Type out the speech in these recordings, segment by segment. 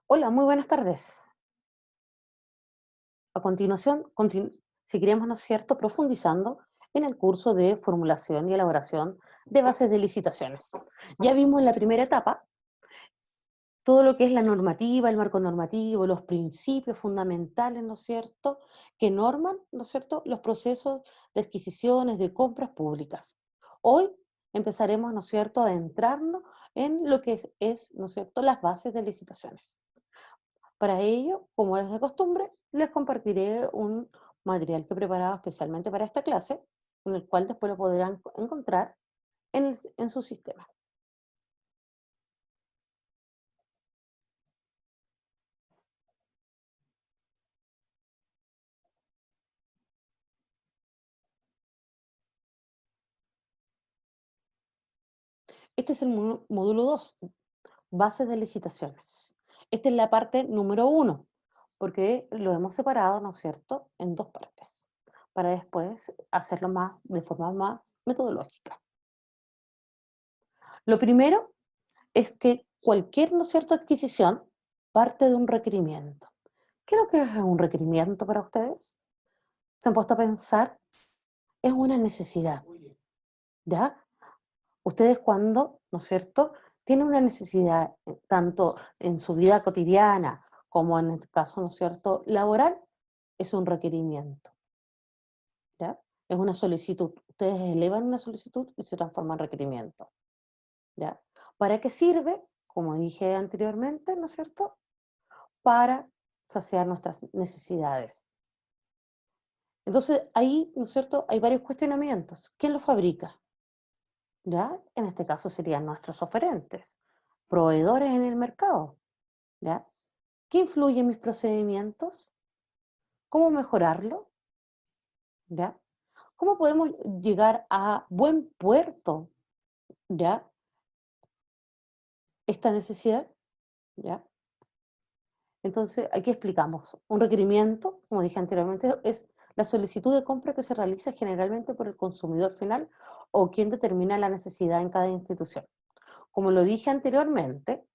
Hola, muy buenas tardes. A continuación, seguiremos, ¿no es cierto?, profundizando en el curso de formulación y elaboración de bases de licitaciones. Ya vimos en la primera etapa todo lo que es la normativa, el marco normativo, los principios fundamentales, ¿no es cierto?, que norman, ¿no es cierto?, los procesos de adquisiciones, de compras públicas. Hoy empezaremos, ¿no es cierto?, a adentrarnos en lo que ¿no es cierto?, las bases de licitaciones. Para ello, como es de costumbre, les compartiré un material que he preparado especialmente para esta clase, en el cual después lo podrán encontrar en su sistema. Este es el módulo 2, bases de licitaciones. Esta es la parte número 1, porque lo hemos separado, ¿no es cierto?, en dos partes, para después hacerlo de forma más metodológica. Lo primero es que cualquier, ¿no es cierto?, adquisición parte de un requerimiento. ¿Qué es lo que es un requerimiento para ustedes? ¿Se han puesto a pensar? Es una necesidad, ¿ya? Ustedes cuando, ¿no es cierto?, tienen una necesidad, tanto en su vida cotidiana como en el caso, ¿no es cierto?, laboral, es un requerimiento, ¿ya? Es una solicitud. Ustedes elevan una solicitud y se transforma en requerimiento, ¿ya? ¿Para qué sirve? Como dije anteriormente, ¿no es cierto?, para saciar nuestras necesidades. Entonces, ahí, ¿no es cierto?, hay varios cuestionamientos. ¿Quién lo fabrica? ¿Ya? En este caso serían nuestros oferentes, proveedores en el mercado, ¿ya? ¿Qué influye en mis procedimientos? ¿Cómo mejorarlo? ¿Ya? ¿Cómo podemos llegar a buen puerto, ¿ya?, esta necesidad? ¿Ya? Entonces, aquí explicamos. Un requerimiento, como dije anteriormente, es la solicitud de compra que se realiza generalmente por el consumidor final o quien determina la necesidad en cada institución. Como lo dije anteriormente,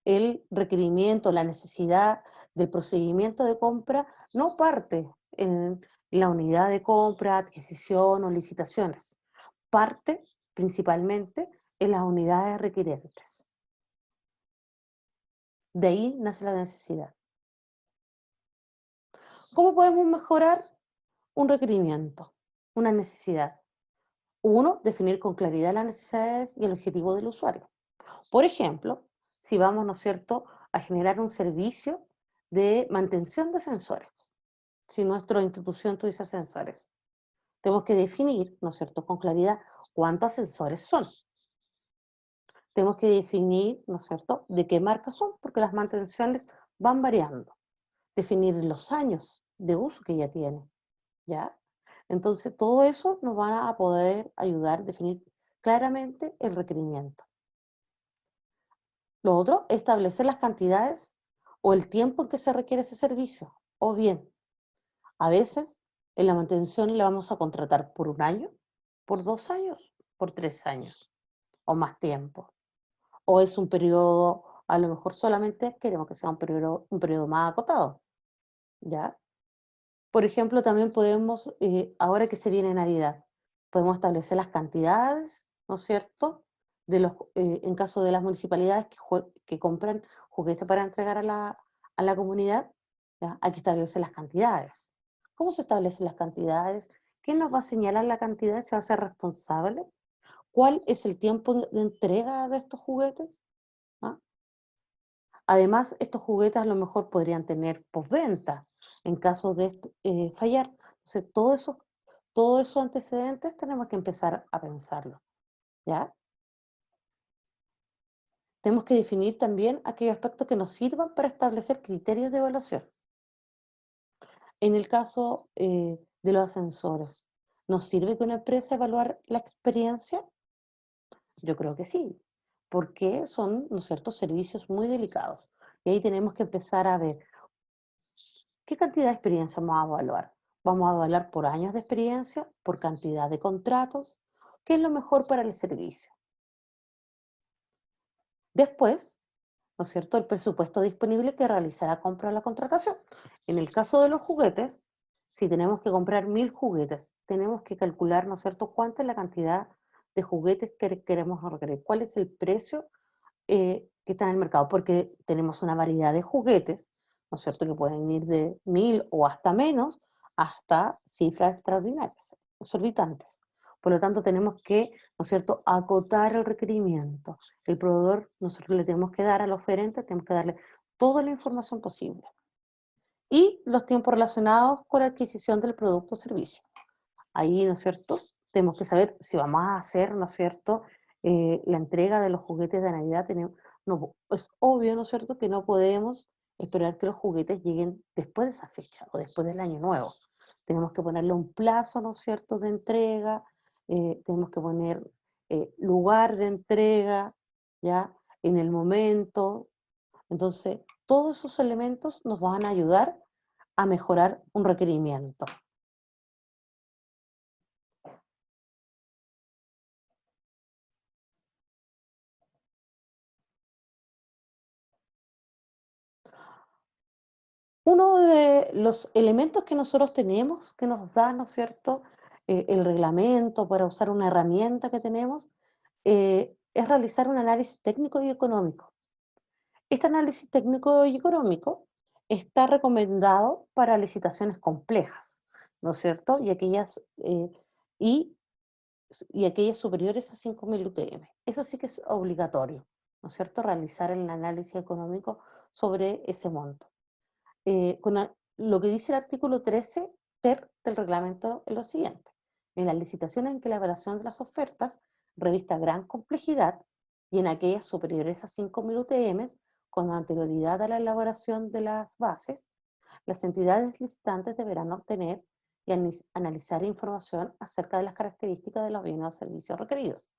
el requerimiento, la necesidad del procedimiento de compra no parte en la unidad de compra, adquisición o licitaciones. Parte principalmente en las unidades requerentes. De ahí nace la necesidad. ¿Cómo podemos mejorar un requerimiento, una necesidad? Uno, definir con claridad las necesidades y el objetivo del usuario. Por ejemplo, si vamos, ¿no es cierto?, a generar un servicio de mantención de sensores. Si nuestra institución utiliza sensores, tenemos que definir, ¿no es cierto?, con claridad cuántos sensores son. Tenemos que definir, ¿no es cierto?, de qué marca son, porque las mantenciones van variando. Definir los años de uso que ya tiene, ¿ya? Entonces, todo eso nos va a poder ayudar a definir claramente el requerimiento. Lo otro es establecer las cantidades o el tiempo en que se requiere ese servicio. O bien, a veces en la mantención le vamos a contratar por 1 año, por 2 años, por 3 años o más tiempo. O es un periodo, a lo mejor solamente queremos que sea un periodo más acotado, ¿ya? Por ejemplo, también podemos, ahora que se viene Navidad, podemos establecer las cantidades, ¿no es cierto?, en caso de las municipalidades que compran juguetes para entregar a la comunidad, ¿ya? Hay que establecer las cantidades. ¿Cómo se establecen las cantidades? ¿Quién nos va a señalar la cantidad? ¿Se va a ser responsable? ¿Cuál es el tiempo de entrega de estos juguetes? ¿Ah? Además, estos juguetes a lo mejor podrían tener postventa en caso de fallar. Entonces, todos esos antecedentes tenemos que empezar a pensarlo, ¿ya? Tenemos que definir también aquellos aspectos que nos sirvan para establecer criterios de evaluación. En el caso de los ascensores, ¿nos sirve que una empresa evaluar la experiencia? Yo creo que sí, porque son, ¿no es cierto?, servicios muy delicados. Y ahí tenemos que empezar a ver qué cantidad de experiencia vamos a evaluar. Vamos a evaluar por años de experiencia, por cantidad de contratos, qué es lo mejor para el servicio. Después, ¿no es cierto?, el presupuesto disponible que realiza la compra o la contratación. En el caso de los juguetes, si tenemos que comprar 1000 juguetes, tenemos que calcular, ¿no es cierto?, cuánta es la cantidad de juguetes que queremos requerir, cuál es el precio que está en el mercado, porque tenemos una variedad de juguetes, ¿no es cierto?, que pueden ir de 1000 o hasta menos, hasta cifras extraordinarias, exorbitantes. Por lo tanto, tenemos que, ¿no es cierto?, acotar el requerimiento. El proveedor, nosotros le tenemos que dar al oferente, tenemos que darle toda la información posible. Y los tiempos relacionados con la adquisición del producto o servicio. Ahí, ¿no es cierto?, tenemos que saber si vamos a hacer, ¿no es cierto?, la entrega de los juguetes de Navidad. No, es obvio, ¿no es cierto?, que no podemos esperar que los juguetes lleguen después de esa fecha o después del año nuevo. Tenemos que ponerle un plazo, ¿no es cierto?, de entrega, tenemos que poner lugar de entrega, ¿ya?, en el momento. Entonces, todos esos elementos nos van a ayudar a mejorar un requerimiento. Uno de los elementos que nosotros tenemos, que nos da, ¿no es cierto?, el reglamento para usar una herramienta que tenemos, es realizar un análisis técnico y económico. Este análisis técnico y económico está recomendado para licitaciones complejas, ¿no es cierto?, y, y aquellas superiores a 5.000 UTM. Eso sí que es obligatorio, ¿no es cierto?, realizar el análisis económico sobre ese monto. Lo que dice el artículo 13 ter del reglamento es lo siguiente: en las licitaciones en que la evaluación de las ofertas revista gran complejidad y en aquellas superiores a 5.000 UTM, con anterioridad a la elaboración de las bases, las entidades licitantes deberán obtener y analizar información acerca de las características de los bienes o servicios requeridos,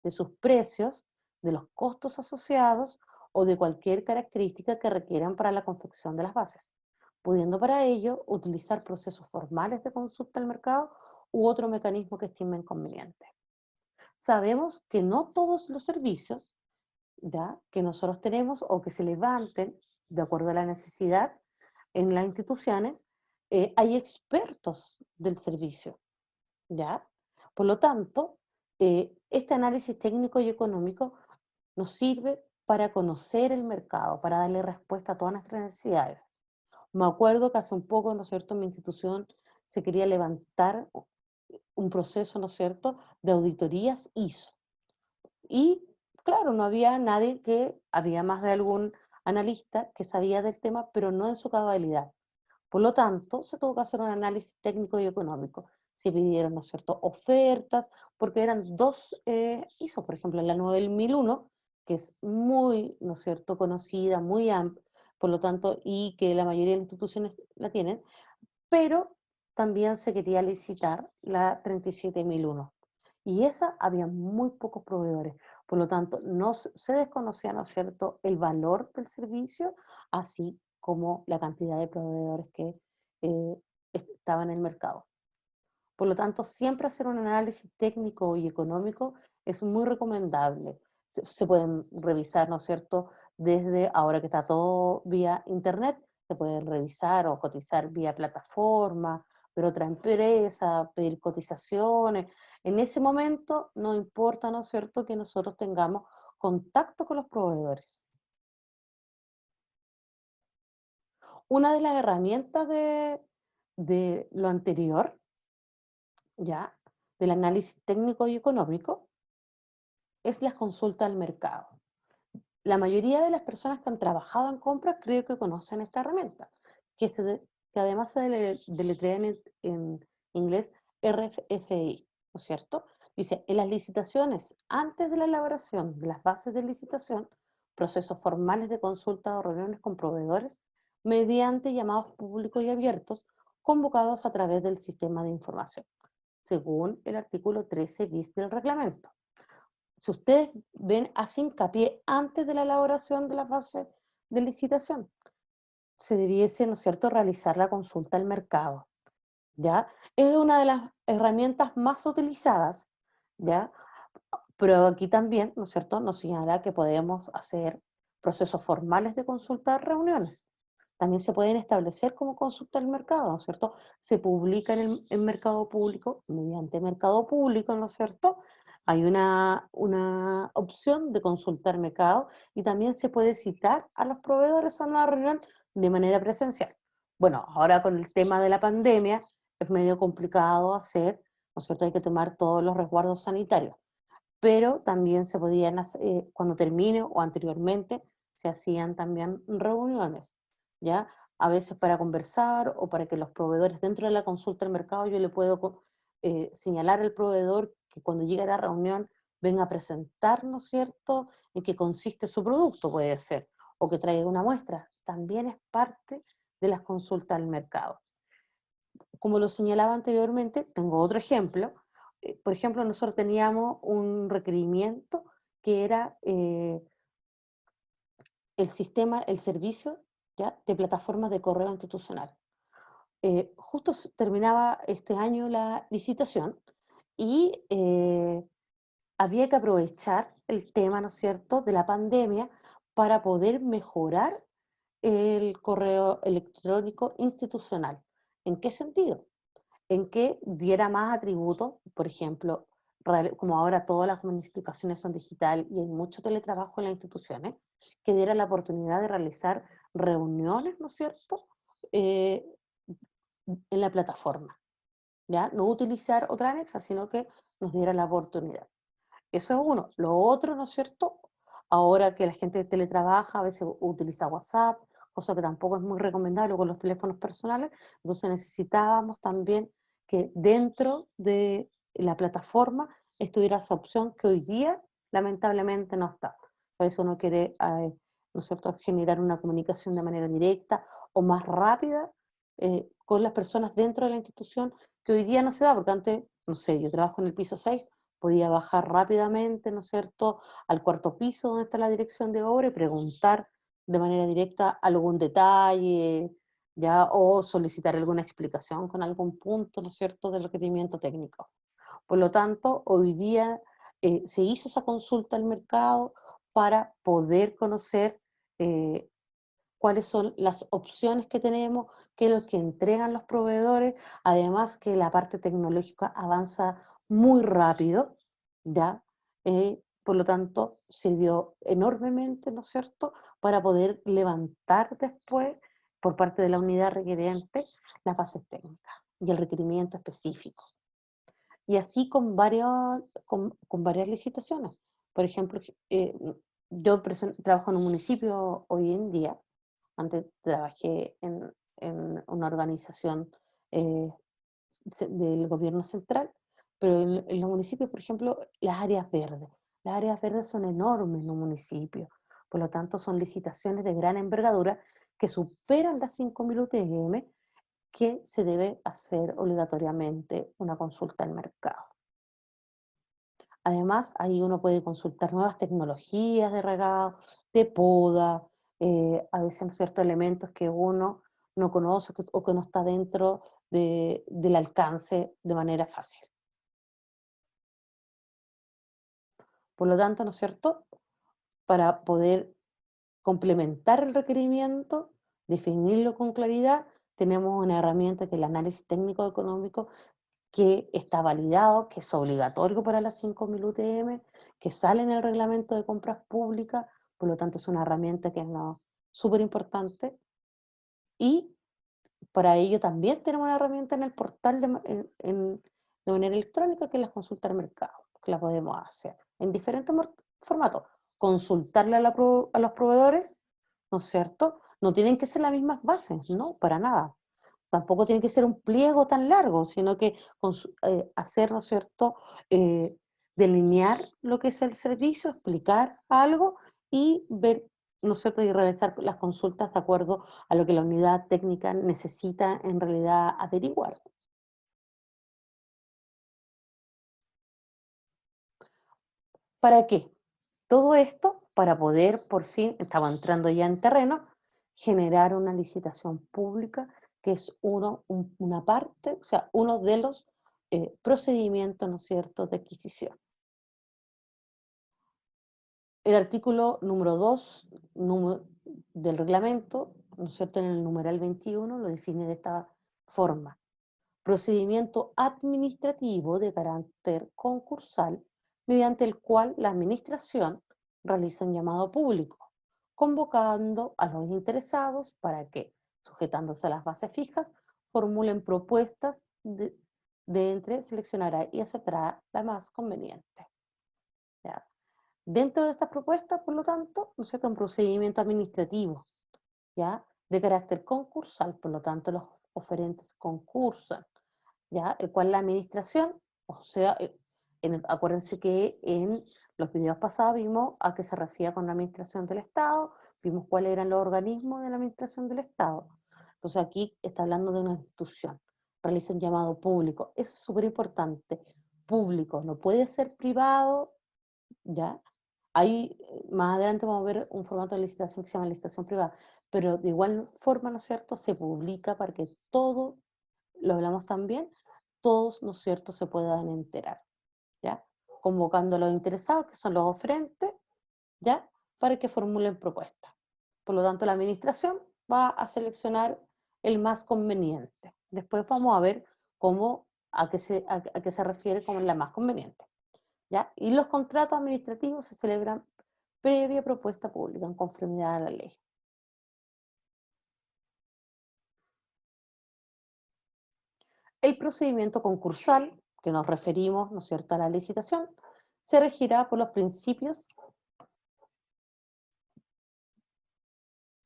de sus precios, de los costos asociados o de cualquier característica que requieran para la confección de las bases, pudiendo para ello utilizar procesos formales de consulta al mercado u otro mecanismo que estimen conveniente. Sabemos que no todos los servicios, ¿ya?, que nosotros tenemos o que se levanten de acuerdo a la necesidad en las instituciones, hay expertos del servicio, ¿ya? Por lo tanto, este análisis técnico y económico nos sirve para conocer el mercado, para darle respuesta a todas nuestras necesidades. Me acuerdo que hace un poco, ¿no es cierto?, en mi institución se quería levantar un proceso, ¿no es cierto?, de auditorías ISO. Y claro, no había nadie había más de algún analista que sabía del tema, pero no en su cabalidad. Por lo tanto, se tuvo que hacer un análisis técnico y económico. Se pidieron, ¿no es cierto?, ofertas, porque eran dos ISO, por ejemplo, la 9001, que es muy, ¿no es cierto?, conocida, muy amplia, por lo tanto, y que la mayoría de las instituciones la tienen, pero también se quería licitar la 37001. Y esa había muy pocos proveedores. Por lo tanto, no se desconocía, ¿no es cierto?, el valor del servicio, así como la cantidad de proveedores que estaban en el mercado. Por lo tanto, siempre hacer un análisis técnico y económico es muy recomendable. Se pueden revisar, ¿no es cierto?, desde ahora que está todo vía internet, se pueden revisar o cotizar vía plataforma, ver otra empresa, pedir cotizaciones. En ese momento no importa, ¿no es cierto?, que nosotros tengamos contacto con los proveedores. Una de las herramientas de lo anterior, ¿ya?, del análisis técnico y económico, es la consulta al mercado. La mayoría de las personas que han trabajado en compras creo que conocen esta herramienta, que además se deletrea en inglés RFI, ¿no es cierto? Dice, en las licitaciones, antes de la elaboración de las bases de licitación, procesos formales de consulta o reuniones con proveedores, mediante llamados públicos y abiertos, convocados a través del sistema de información, según el artículo 13 bis del reglamento. Si ustedes ven, hace hincapié antes de la elaboración de las bases de licitación, se debiese, ¿no es cierto?, realizar la consulta al mercado, ¿ya? Es una de las herramientas más utilizadas, ¿ya? Pero aquí también, ¿no es cierto?, nos señala que podemos hacer procesos formales de consulta de reuniones. También se pueden establecer como consulta del mercado, ¿no es cierto? Se publica en mercado público, mediante mercado público, ¿no es cierto? Hay una opción de consultar mercado y también se puede citar a los proveedores a una reunión de manera presencial. Bueno, ahora con el tema de la pandemia es medio complicado hacer, ¿no es cierto? Hay que tomar todos los resguardos sanitarios, pero también se podían hacer, cuando termine o anteriormente, se hacían también reuniones, ¿ya? A veces para conversar o para que los proveedores dentro de la consulta del mercado yo le puedo señalar al proveedor que cuando llegue a la reunión venga a presentar, ¿no es cierto?, en qué consiste su producto, puede ser, o que traiga una muestra. También es parte de las consultas del mercado. Como lo señalaba anteriormente, tengo otro ejemplo. Por ejemplo, nosotros teníamos un requerimiento que era el sistema, el servicio, ¿ya?, de plataformas de correo institucional. Justo terminaba este año la licitación y había que aprovechar el tema, ¿no es cierto?, de la pandemia para poder mejorar el correo electrónico institucional. ¿En qué sentido? En que diera más atributos, por ejemplo, como ahora todas las comunicaciones son digital y hay mucho teletrabajo en las instituciones, que diera la oportunidad de realizar reuniones, ¿no es cierto?, eh, en la plataforma, ¿ya? No utilizar otra anexa, sino que nos diera la oportunidad. Eso es uno. Lo otro, ¿no es cierto? Ahora que la gente teletrabaja, a veces utiliza WhatsApp, cosa que tampoco es muy recomendable con los teléfonos personales, entonces necesitábamos también que dentro de la plataforma estuviera esa opción que hoy día lamentablemente no está. A veces uno quiere, ¿no es cierto?, generar una comunicación de manera directa o más rápida con las personas dentro de la institución, que hoy día no se da, porque antes, no sé, yo trabajo en el piso 6, podía bajar rápidamente, ¿no es cierto?, al cuarto piso donde está la dirección de obra y preguntar de manera directa algún detalle, ya, o solicitar alguna explicación con algún punto, ¿no es cierto?, del requerimiento técnico. Por lo tanto, hoy día se hizo esa consulta al mercado para poder conocer eh, cuáles son las opciones que tenemos, qué es lo que entregan los proveedores, además que la parte tecnológica avanza muy rápido, ¿ya? Por lo tanto, sirvió enormemente, ¿no es cierto?, para poder levantar después, por parte de la unidad requerente, las bases técnicas y el requerimiento específico. Y así con varias licitaciones. Por ejemplo, yo trabajo en un municipio hoy en día. Antes trabajé en una organización eh, del gobierno central, pero en los municipios, por ejemplo, las áreas verdes son enormes en un municipio, por lo tanto son licitaciones de gran envergadura que superan las 5.000 UTM, que se debe hacer obligatoriamente una consulta al mercado. Además, ahí uno puede consultar nuevas tecnologías de regado, de poda, a veces ciertos elementos que uno no conoce o que no está dentro del alcance de manera fácil. Por lo tanto, ¿no es cierto?, para poder complementar el requerimiento, definirlo con claridad, tenemos una herramienta que es el análisis técnico económico, que está validado, que es obligatorio para las 5.000 UTM, que sale en el reglamento de compras públicas, por lo tanto es una herramienta que es súper importante. Y para ello también tenemos una herramienta en el portal de manera electrónica, que es la consulta al mercado, que la podemos hacer en diferentes formatos. Consultarle a los proveedores, ¿no es cierto? No tienen que ser las mismas bases, no, para nada. Tampoco tiene que ser un pliego tan largo, sino que hacer, ¿no es cierto?, eh, delinear lo que es el servicio, explicar algo y ver, ¿no es cierto?, y realizar las consultas de acuerdo a lo que la unidad técnica necesita en realidad averiguar. ¿Para qué? Todo esto para poder, por fin, estaba entrando ya en terreno, generar una licitación pública, que es una parte, o sea, uno de los procedimientos, ¿no es cierto?, de adquisición. El artículo número 2 del reglamento, ¿no es cierto?, en el numeral 21 lo define de esta forma. Procedimiento administrativo de carácter concursal mediante el cual la administración realiza un llamado público, convocando a los interesados para que, sujetándose a las bases fijas, formulen propuestas de entre seleccionará y aceptará la más conveniente. ¿Ya? Dentro de estas propuestas, por lo tanto, ¿no es cierto?, un procedimiento administrativo, ¿ya?, de carácter concursal, por lo tanto, los oferentes concursan, ¿ya?, el cual la administración, o sea, acuérdense que en los videos pasados vimos a qué se refiere con la administración del Estado, vimos cuáles eran los organismos de la administración del Estado. Entonces aquí está hablando de una institución, realiza un llamado público, eso es súper importante, público, no puede ser privado, ¿ya? Ahí, más adelante vamos a ver un formato de licitación que se llama licitación privada, pero de igual forma, ¿no es cierto?, se publica para que todo, lo hablamos también, todos, ¿no es cierto?, se puedan enterar, ¿ya? Convocando a los interesados, que son los oferentes, ¿ya?, para que formulen propuestas. Por lo tanto, la administración va a seleccionar el más conveniente. Después vamos a ver cómo, a qué se refiere como la más conveniente, ¿ya? Y los contratos administrativos se celebran previa propuesta pública en conformidad a la ley. El procedimiento concursal, que nos referimos, ¿no es cierto?, a la licitación, se regirá por los principios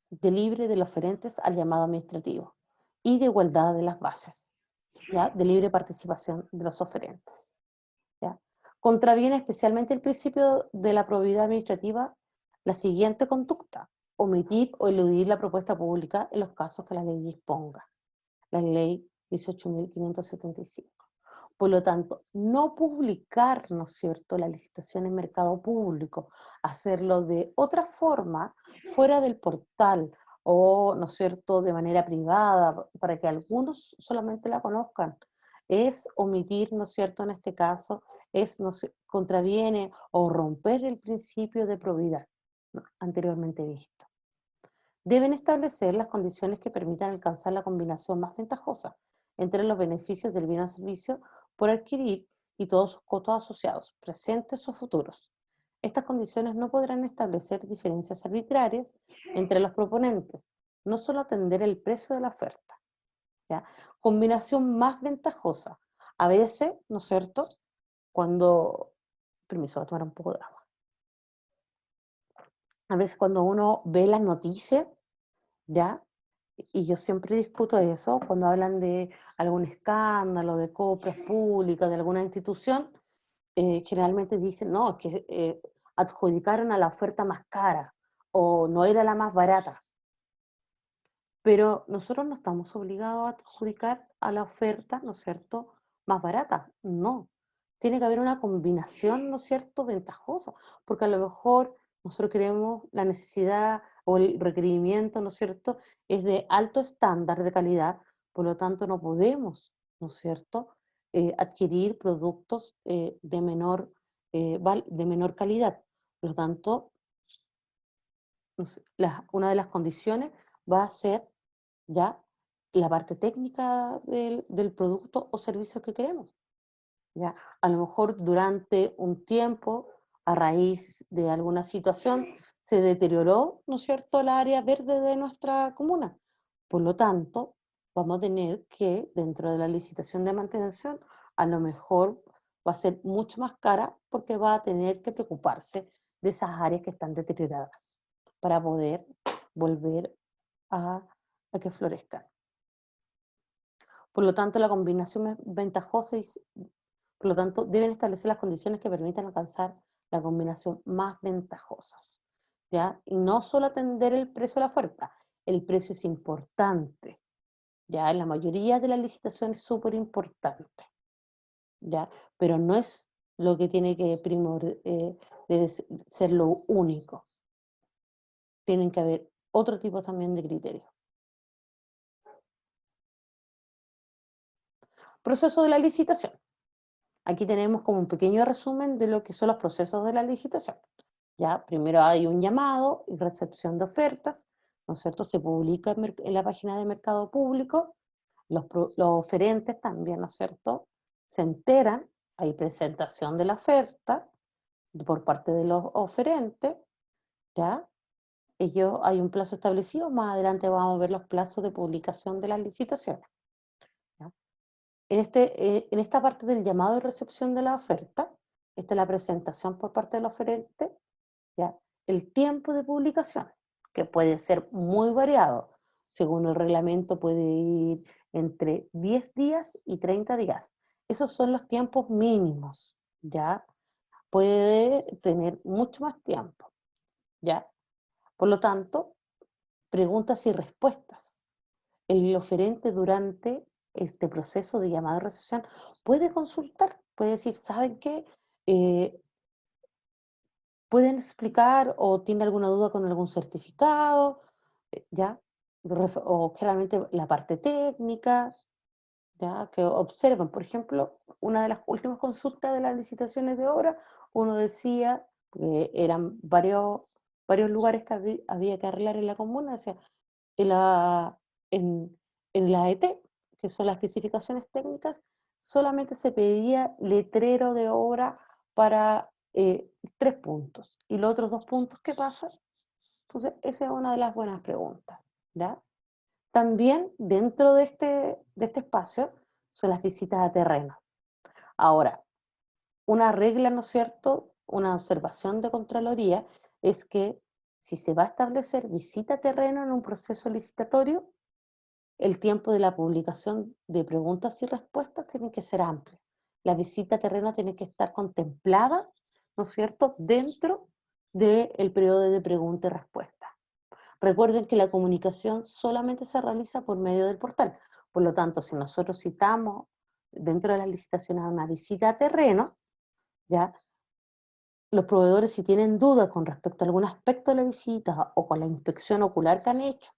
de libre de los oferentes al llamado administrativo y de igualdad de las bases, ¿ya?, de libre participación de los oferentes, ¿ya? Contraviene especialmente el principio de la probidad administrativa la siguiente conducta: omitir o eludir la propuesta pública en los casos que la ley disponga. La ley 18.575. Por lo tanto, no publicar, ¿no es cierto?, la licitación en mercado público, hacerlo de otra forma, fuera del portal, o, ¿no es cierto?, de manera privada, para que algunos solamente la conozcan, es omitir, ¿no es cierto?, en este caso, no sé, contraviene o romper el principio de probidad, ¿no?, anteriormente visto. Deben establecer las condiciones que permitan alcanzar la combinación más ventajosa entre los beneficios del bien o servicio por adquirir y todos sus costos asociados, presentes o futuros. Estas condiciones no podrán establecer diferencias arbitrarias entre los proponentes, no solo atender el precio de la oferta, ¿ya? Combinación más ventajosa. A veces, ¿no es cierto?, cuando... Permiso, voy a tomar un poco de agua. A veces cuando uno ve las noticias, ¿ya?, y yo siempre discuto eso, cuando hablan de algún escándalo, de compras públicas, de alguna institución, generalmente dicen, no, es que adjudicaron a la oferta más cara, o no era la más barata. Pero nosotros no estamos obligados a adjudicar a la oferta, ¿no es cierto?, más barata. No. Tiene que haber una combinación, ¿no es cierto?, ventajosa, porque a lo mejor nosotros queremos la necesidad o el requerimiento, ¿no es cierto?, es de alto estándar de calidad, por lo tanto no podemos, ¿no es cierto?, adquirir productos de menor calidad. Por lo tanto, una de las condiciones va a ser ya la parte técnica del producto o servicio que queremos. ¿Ya? A lo mejor durante un tiempo, a raíz de alguna situación, se deterioró, ¿no es cierto?, la área verde de nuestra comuna. Por lo tanto, vamos a tener que, dentro de la licitación de mantención, a lo mejor va a ser mucho más cara porque va a tener que preocuparse de esas áreas que están deterioradas para poder volver a, a que florezcan. Por lo tanto, la combinación es ventajosa y, por lo tanto, deben establecer las condiciones que permitan alcanzar la combinación más ventajosas, ¿ya? Y no solo atender el precio de la oferta, el precio es importante, ¿ya? En la mayoría de las licitaciones es súper importante, ¿ya? Pero no es lo que tiene que debe ser lo único. Tienen que haber otro tipo también de criterios. Proceso de la licitación. Aquí tenemos como un pequeño resumen de lo que son los procesos de la licitación, ¿ya? Primero hay un llamado y recepción de ofertas, ¿no es cierto? Se publica en la página de Mercado Público, los oferentes también, ¿no es cierto? Se enteran, hay presentación de la oferta por parte de los oferentes, ¿ya? Hay un plazo establecido, más adelante vamos a ver los plazos de publicación de las licitaciones, ¿ya? En esta parte del llamado y recepción de la oferta, esta es la presentación por parte del oferente, ¿ya? El tiempo de publicación, que puede ser muy variado, según el reglamento puede ir entre 10 días y 30 días. Esos son los tiempos mínimos, ¿ya? Puede tener mucho más tiempo, ¿ya? Por lo tanto, preguntas y respuestas. El oferente durante este proceso de llamada y recepción puede consultar, puede decir, ¿saben qué? Eh, ¿Pueden explicar o tiene alguna duda con algún certificado? ¿Ya? O generalmente la parte técnica, ¿ya? Que observen, por ejemplo, una de las últimas consultas de las licitaciones de obra, uno decía que eran varios lugares que había que arreglar en la comuna, decía, en la, en, en la ET, que son las especificaciones técnicas, solamente se pedía letrero de obra para 3 puntos. ¿Y los otros 2 puntos qué pasa? Entonces, esa es una de las buenas preguntas, ¿ya? También dentro de este espacio son las visitas a terreno. Ahora, una regla, ¿no es cierto? Una observación de Contraloría es que si se va a establecer visita a terreno en un proceso licitatorio, el tiempo de la publicación de preguntas y respuestas tiene que ser amplio. La visita a terreno tiene que estar contemplada, ¿no es cierto?, dentro del periodo de pregunta y respuesta. Recuerden que la comunicación solamente se realiza por medio del portal. Por lo tanto, si nosotros citamos dentro de las licitaciones una visita a terreno, ¿ya? Los proveedores, si tienen dudas con respecto a algún aspecto de la visita o con la inspección ocular que han hecho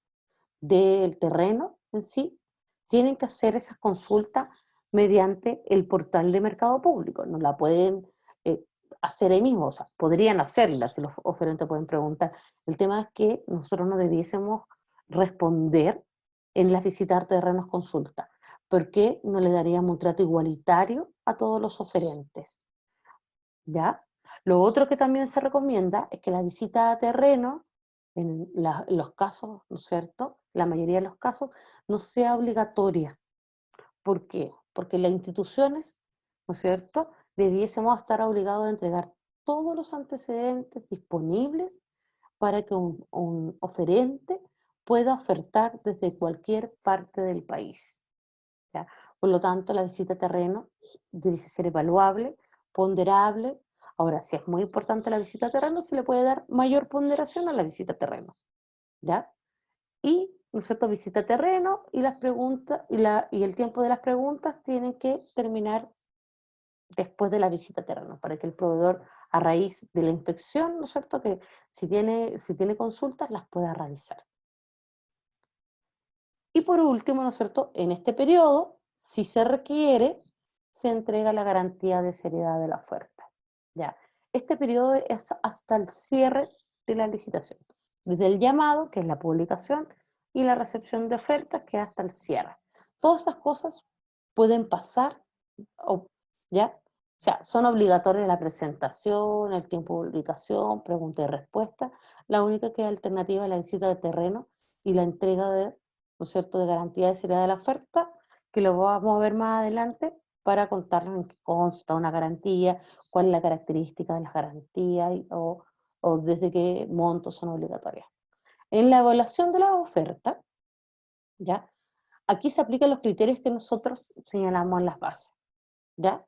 del terreno en sí, tienen que hacer esas consultas mediante el portal de Mercado Público. No la pueden eh, hacer ahí mismo, o sea, podrían hacerla si los oferentes pueden preguntar. El tema es que nosotros no debiésemos responder en las visitas de terrenos consulta, porque no le daríamos un trato igualitario a todos los oferentes, ¿ya? Lo otro que también se recomienda es que la visita a terreno, en los casos, ¿no es cierto?, la mayoría de los casos, no sea obligatoria. ¿Por qué? Porque las instituciones, ¿no es cierto?, debiésemos estar obligados a entregar todos los antecedentes disponibles para que un oferente pueda ofertar desde cualquier parte del país, ¿ya? Por lo tanto, la visita a terreno debe ser evaluable, ponderable. Ahora, si es muy importante la visita a terreno, se le puede dar mayor ponderación a la visita a terreno, ¿ya? Y, ¿no es cierto?, visita a terreno y las preguntas, y el tiempo de las preguntas tienen que terminar después de la visita a terreno, para que el proveedor, a raíz de la inspección, ¿no es cierto?, que si tiene consultas, las pueda realizar. Y por último, ¿no es cierto?, en este periodo, si se requiere, se entrega la garantía de seriedad de la oferta. ¿Ya? Este periodo es hasta el cierre de la licitación, desde el llamado, que es la publicación, y la recepción de ofertas, que es hasta el cierre. Todas esas cosas pueden pasar, ¿ya? O sea, son obligatorias la presentación, el tiempo de publicación, pregunta y respuesta. La única que es alternativa es la visita de terreno y la entrega de, ¿no es cierto?, de garantía de seriedad de la oferta, que lo vamos a ver más adelante para contarles en qué consta una garantía, cuál es la característica de las garantías o desde qué montos son obligatorias. En la evaluación de la oferta, ¿ya? Aquí se aplican los criterios que nosotros señalamos en las bases, ¿ya?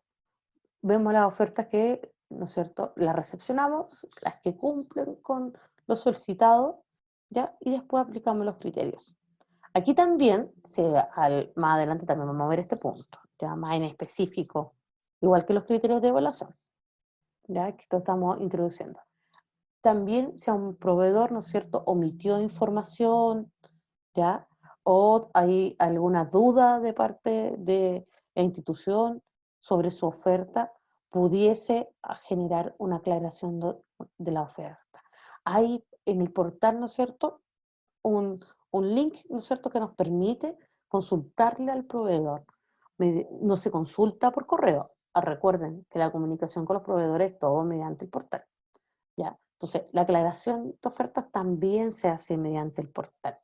Vemos las ofertas que, ¿no es cierto?, las recepcionamos, las que cumplen con lo solicitado, ¿ya? Y después aplicamos los criterios. Aquí también, más adelante también vamos a ver este punto, ya más en específico, igual que los criterios de evaluación, ya que esto estamos introduciendo. También si a un proveedor, ¿no es cierto?, omitió información, ¿ya? O hay alguna duda de parte de la institución sobre su oferta, pudiese generar una aclaración de la oferta. Hay en el portal, ¿no es cierto?, un link, ¿no es cierto?, que nos permite consultarle al proveedor. No se consulta por correo. Recuerden que la comunicación con los proveedores es todo mediante el portal. ¿Ya? Entonces, la aclaración de ofertas también se hace mediante el portal.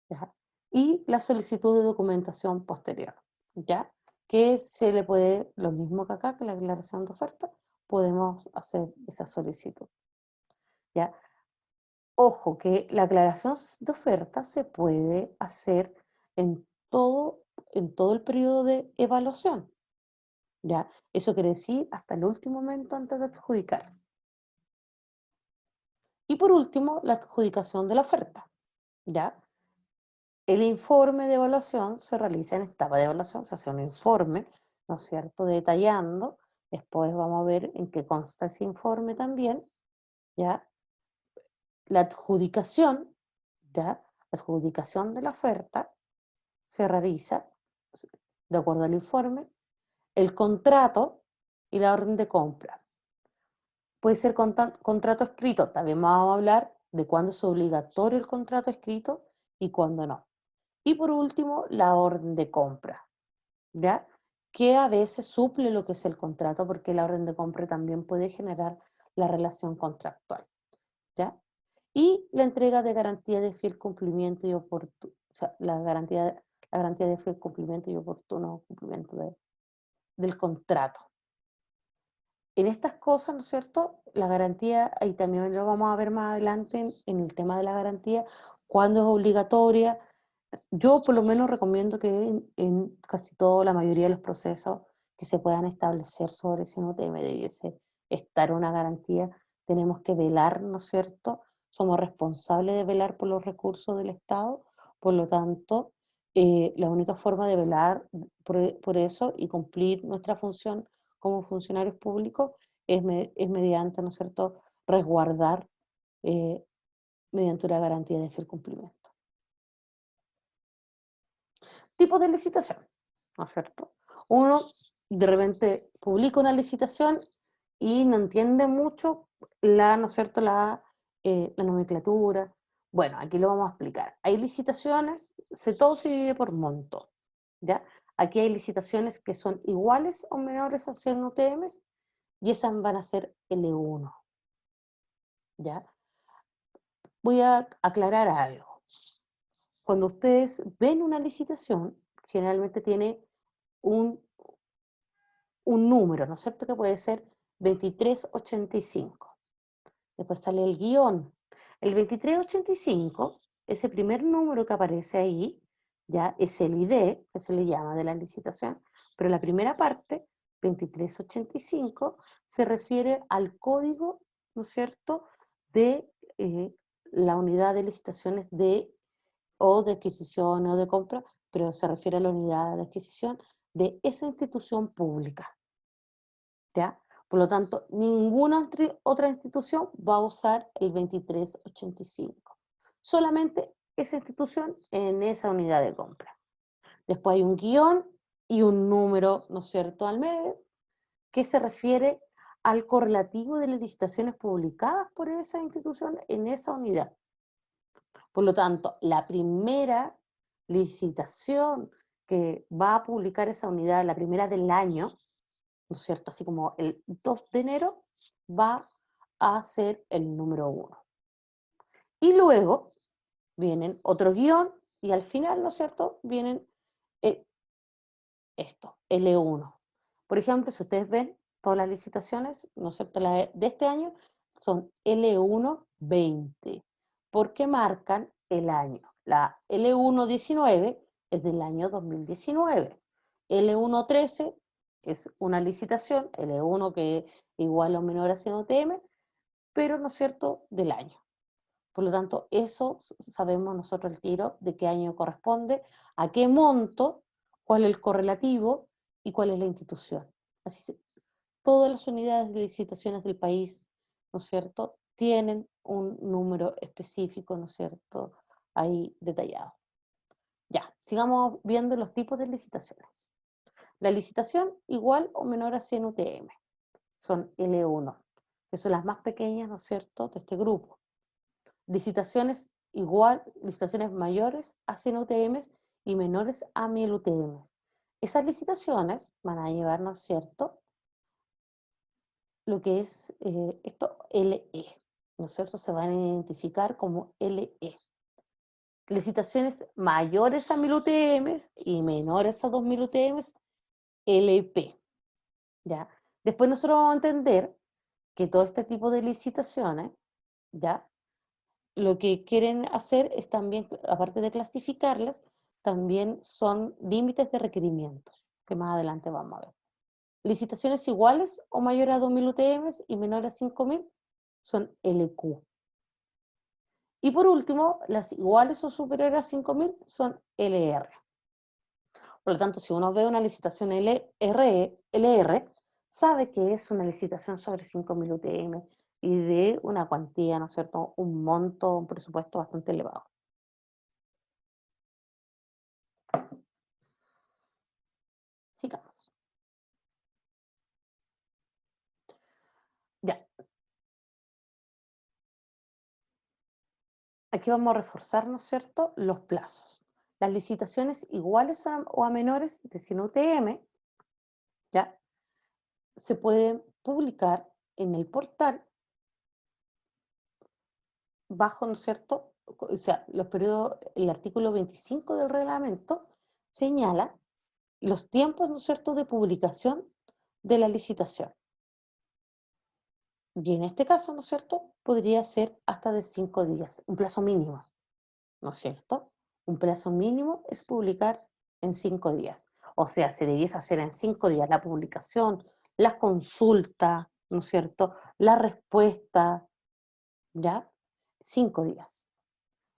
¿Ya? Y la solicitud de documentación posterior. ¿Ya? Que se le puede, lo mismo que acá, que la aclaración de ofertas, podemos hacer esa solicitud. ¿Ya? Ojo, que la aclaración de oferta se puede hacer en todo, en todo el periodo de evaluación. ¿Ya? Eso quiere decir hasta el último momento antes de adjudicar. Y por último, la adjudicación de la oferta. ¿Ya? El informe de evaluación se realiza en etapa de evaluación, se hace un informe, ¿no es cierto?, detallando. Después vamos a ver en qué consta ese informe también. ¿Ya? La adjudicación, ¿ya? La adjudicación de la oferta se realiza, de acuerdo al informe, el contrato y la orden de compra. Puede ser contrato escrito, también vamos a hablar de cuándo es obligatorio el contrato escrito y cuándo no. Y por último, la orden de compra, ¿ya? Que a veces suple lo que es el contrato, porque la orden de compra también puede generar la relación contractual, ¿ya? Y la entrega de garantía de fiel cumplimiento y oportuno, o sea, la garantía de fiel cumplimiento y oportuno cumplimiento del contrato. En estas cosas, ¿no es cierto?, la garantía, y también lo vamos a ver más adelante en el tema de la garantía, cuándo es obligatoria. Yo por lo menos recomiendo que en casi toda la mayoría de los procesos que se puedan establecer sobre ese NUTM debiese estar una garantía. Tenemos que velar, ¿no es cierto? Somos responsables de velar por los recursos del Estado, por lo tanto, la única forma de velar por eso y cumplir nuestra función como funcionarios públicos es mediante, ¿no es cierto?, resguardar eh, mediante una garantía de fiel cumplimiento. Tipos de licitación, ¿no es cierto? Uno de repente publica una licitación y no entiende mucho ¿no es cierto?, la nomenclatura. Bueno, aquí lo vamos a explicar. Hay licitaciones, todo se divide por monto, ¿ya? Aquí hay licitaciones que son iguales o menores a 100 UTMs y esas van a ser L1, ¿ya? Voy a aclarar algo. Cuando ustedes ven una licitación, generalmente tiene un, un número, ¿no es cierto?, que puede ser 2385. Después sale el guión. El 2385, ese primer número que aparece ahí, ya es el ID, que se le llama de la licitación, pero la primera parte, 2385, se refiere al código, ¿no es cierto?, de la unidad de licitaciones o de adquisición o de compra, pero se refiere a la unidad de adquisición de esa institución pública, ¿ya? Por lo tanto, ninguna otra institución va a usar el 2385. Solamente esa institución en esa unidad de compra. Después hay un guión y un número, ¿no es cierto?, al medio, que se refiere al correlativo de las licitaciones publicadas por esa institución en esa unidad. Por lo tanto, la primera licitación que va a publicar esa unidad, la primera del año, ¿no es cierto?, así como el 2 de enero, va a ser el número 1. Y luego vienen otro guión y al final, ¿no es cierto?, vienen eh, esto, L1. Por ejemplo, si ustedes ven todas las licitaciones, ¿no es cierto?, de este año son L1-20, porque marcan el año. La L1-19 es del año 2019. L1-13 es una licitación, L1 que igual o menor a 100 UTM, pero, ¿no es cierto?, del año. Por lo tanto, eso sabemos nosotros el tiro de qué año corresponde, a qué monto, cuál es el correlativo y cuál es la institución. Así se, todas las unidades de licitaciones del país, ¿no es cierto?, tienen un número específico, ¿no es cierto?, ahí detallado. Ya, sigamos viendo los tipos de licitaciones. La licitación igual o menor a 100 UTM, son L1. que son las más pequeñas, ¿no es cierto?, de este grupo. Licitaciones licitaciones mayores a 100 UTMs y menores a 1000 UTMs. Esas licitaciones van a llevar, ¿no es cierto?, lo que es esto LE, ¿no es cierto? Se van a identificar como LE. Licitaciones mayores a 1000 UTMs y menores a 2000 UTMs, LP, ¿ya? Después nosotros vamos a entender que todo este tipo de licitaciones, ¿ya?, lo que quieren hacer es también, aparte de clasificarlas, también son límites de requerimientos, que más adelante vamos a ver. Licitaciones iguales o mayores a 2000 UTMs y menores a 5000 son LQ. Y por último, las iguales o superiores a 5000 son LR. Por lo tanto, si uno ve una licitación LR, sabe que es una licitación sobre 5000 UTM y de una cuantía, ¿no es cierto?, un monto, un presupuesto bastante elevado. Sigamos. Ya. Aquí vamos a reforzar, ¿no es cierto?, los plazos. Las licitaciones iguales o a menores de 100 UTM, ¿ya?, se pueden publicar en el portal bajo, ¿no es cierto? O sea, los periodos, el artículo 25 del reglamento señala los tiempos, ¿no es cierto?, de publicación de la licitación. Y en este caso, ¿no es cierto?, podría ser hasta de 5 días, un plazo mínimo, ¿no es cierto? Un plazo mínimo es publicar en 5 días. O sea, se debiese hacer en 5 días la publicación, la consulta, ¿no es cierto?, la respuesta, ¿ya? 5 días.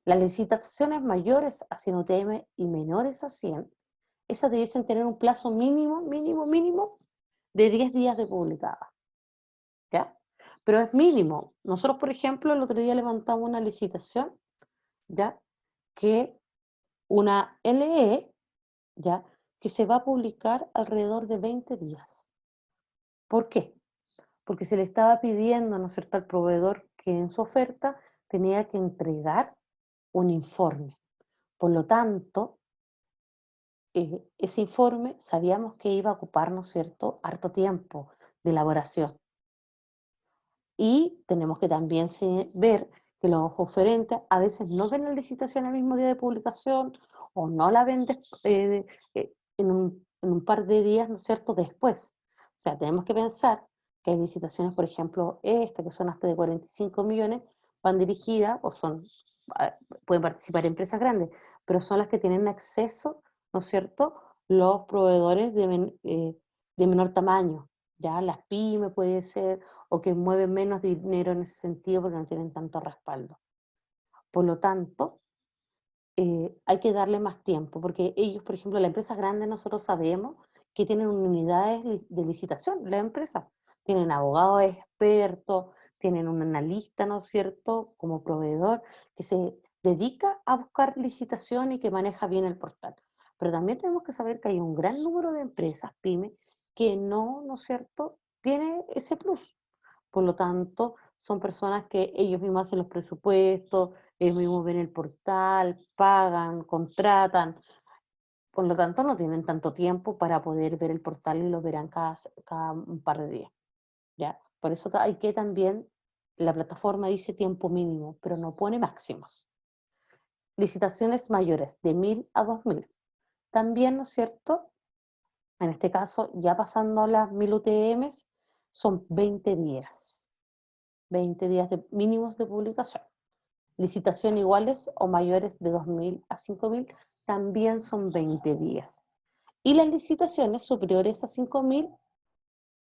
Las licitaciones mayores a 100 UTM y menores a 100, esas debiesen tener un plazo mínimo de 10 días de publicada, ¿ya? Pero es mínimo. Nosotros, por ejemplo, el otro día levantamos una licitación, ¿ya?, que una LE, ¿ya?, que se va a publicar alrededor de 20 días. ¿Por qué? Porque se le estaba pidiendo, ¿no es cierto?, al proveedor que en su oferta tenía que entregar un informe. Por lo tanto, ese informe sabíamos que iba a ocupar, ¿no es cierto?, harto tiempo de elaboración. Y tenemos que también ver que los oferentes a veces no ven la licitación el mismo día de publicación o no la ven en un par de días, ¿no es cierto?, después. O sea, tenemos que pensar que hay licitaciones, por ejemplo, esta, que son hasta de 45 millones, van dirigidas o pueden participar empresas grandes, pero son las que tienen acceso, ¿no es cierto?, los proveedores de menor tamaño, ya las pymes puede ser, o que mueven menos dinero en ese sentido porque no tienen tanto respaldo. Por lo tanto, hay que darle más tiempo, porque ellos, por ejemplo, las empresas grandes, nosotros sabemos que tienen unidades de licitación, las empresas. Tienen abogados expertos, tienen un analista, ¿no es cierto?, como proveedor, que se dedica a buscar licitación y que maneja bien el portal. Pero también tenemos que saber que hay un gran número de empresas, pymes, que no, ¿no es cierto?, tiene ese plus. Por lo tanto, son personas que ellos mismos hacen los presupuestos, ellos mismos ven el portal, pagan, contratan. Por lo tanto, no tienen tanto tiempo para poder ver el portal y lo verán cada un par de días, ¿ya? Por eso hay que también, la plataforma dice tiempo mínimo, pero no pone máximos. Licitaciones mayores, de 1000 a 2000. También, ¿no es cierto?, en este caso, ya pasando las 1000 UTMs, son 20 días. 20 días mínimos de publicación. Licitación iguales o mayores de 2000 a 5000 también son 20 días. Y las licitaciones superiores a 5000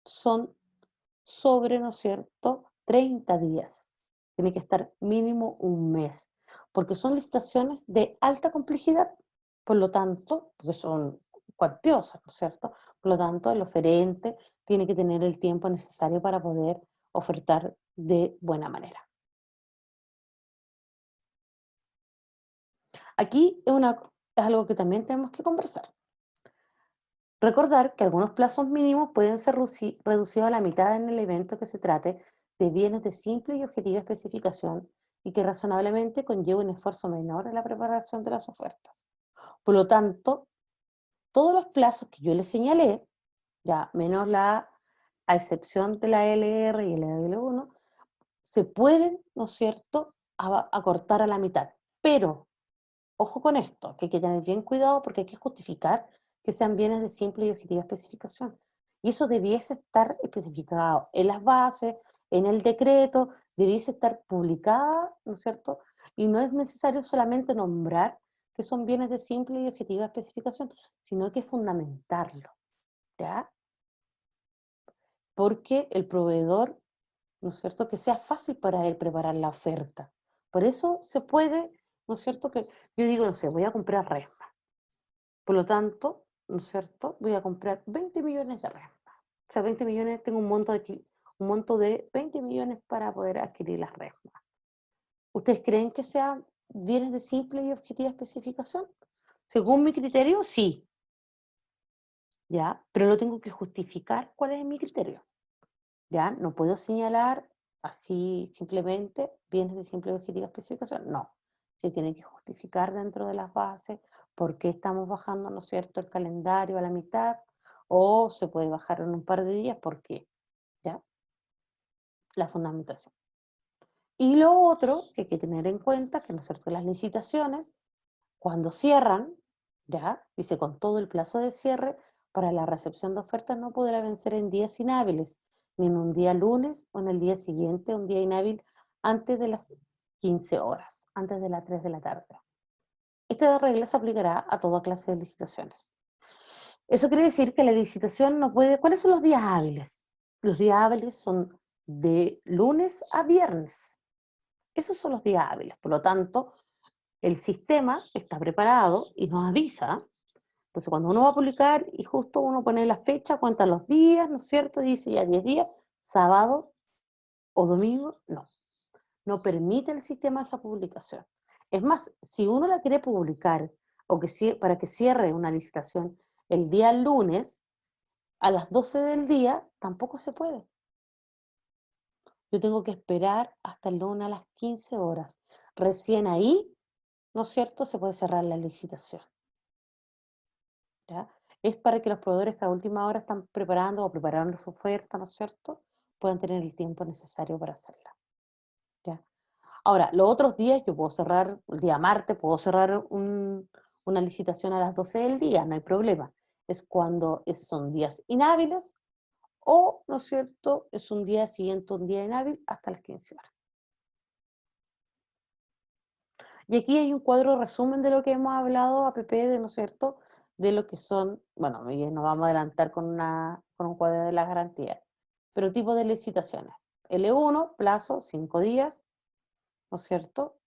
son sobre, ¿no es cierto?, 30 días. Tiene que estar mínimo un mes, porque son licitaciones de alta complejidad, por lo tanto, porque son cuantiosas, ¿no es cierto? Por lo tanto, el oferente tiene que tener el tiempo necesario para poder ofertar de buena manera. Aquí es algo que también tenemos que conversar. Recordar que algunos plazos mínimos pueden ser reducidos a la mitad en el evento que se trate de bienes de simple y objetiva especificación y que razonablemente conlleva un esfuerzo menor en la preparación de las ofertas. Por lo tanto, todos los plazos que yo les señalé, ya menos a excepción de la LR y la L1, se pueden, ¿no es cierto?, acortar a la mitad. Pero, ojo con esto, que hay que tener bien cuidado porque hay que justificar que sean bienes de simple y objetiva especificación. Y eso debiese estar especificado en las bases, en el decreto, debiese estar publicada, ¿no es cierto? Y no es necesario solamente nombrar que son bienes de simple y objetiva especificación, sino que fundamentarlo, ¿ya? Porque el proveedor, ¿no es cierto?, que sea fácil para él preparar la oferta. Por eso se puede, ¿no es cierto?, que yo digo, no sé, voy a comprar resma. Por lo tanto, ¿no es cierto?, voy a comprar 20 millones de resma. O sea, 20 millones, tengo un monto de 20 millones para poder adquirir las resmas. ¿Ustedes creen que sean bienes de simple y objetiva especificación? Según mi criterio, sí, ¿ya? Pero lo tengo que justificar cuál es mi criterio. ¿Ya? No puedo señalar así simplemente bienes de simple y objetiva especificación. No. Se tiene que justificar dentro de las bases por qué estamos bajando, ¿no es cierto?, el calendario a la mitad, o se puede bajar en un par de días, ¿por qué? ¿Ya? La fundamentación. Y lo otro que hay que tener en cuenta, que, ¿no es cierto?, las licitaciones, cuando cierran, ¿ya? Dice con todo el plazo de cierre, para la recepción de ofertas no podrá vencer en días inhábiles, ni en un día lunes o en el día siguiente, un día inhábil antes de las 15 horas, antes de las 3 de la tarde. Esta regla se aplicará a toda clase de licitaciones. Eso quiere decir que la licitación no puede... ¿Cuáles son los días hábiles? Los días hábiles son de lunes a viernes. Esos son los días hábiles. Por lo tanto, el sistema está preparado y nos avisa. Entonces, cuando uno va a publicar y justo uno pone la fecha, cuenta los días, ¿no es cierto? Dice ya 10 días, sábado o domingo, no. No permite el sistema esa publicación. Es más, si uno la quiere publicar o para que cierre una licitación el día lunes a las 12 del día, tampoco se puede. Yo tengo que esperar hasta el lunes a las 15 horas. Recién ahí, ¿no es cierto?, se puede cerrar la licitación. ¿Ya? Es para que los proveedores que a última hora están preparando o prepararon su oferta, ¿no es cierto?, puedan tener el tiempo necesario para hacerla. ¿Ya? Ahora, los otros días yo puedo cerrar, el día martes puedo cerrar una licitación a las 12 del día, no hay problema. Es cuando son días inhábiles o, ¿no es cierto?, es un día siguiente, un día inhábil hasta las 15 horas. Y aquí hay un cuadro resumen de lo que hemos hablado, APP, ¿no es cierto?, de lo que son, bueno, y nos vamos a adelantar con un cuadro de las garantías, pero tipo de licitaciones. L1, plazo, 5 días, ¿no es cierto?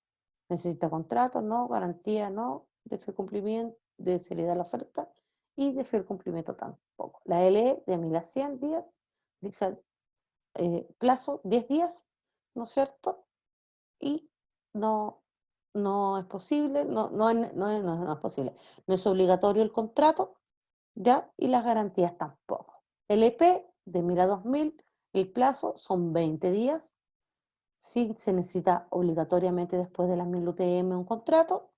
Necesita contrato, no, garantía, no, de fe cumplimiento, de seriedad de la oferta, y de fe cumplimiento tampoco. La LE de 1000 a 100 días, dice plazo 10 días, ¿no es cierto? Y no, no es posible, no es posible, no es obligatorio el contrato, ¿ya? Y las garantías tampoco. El EP de 1000 a 2000, el plazo son 20 días, sí se necesita obligatoriamente después de las 1000 UTM un contrato,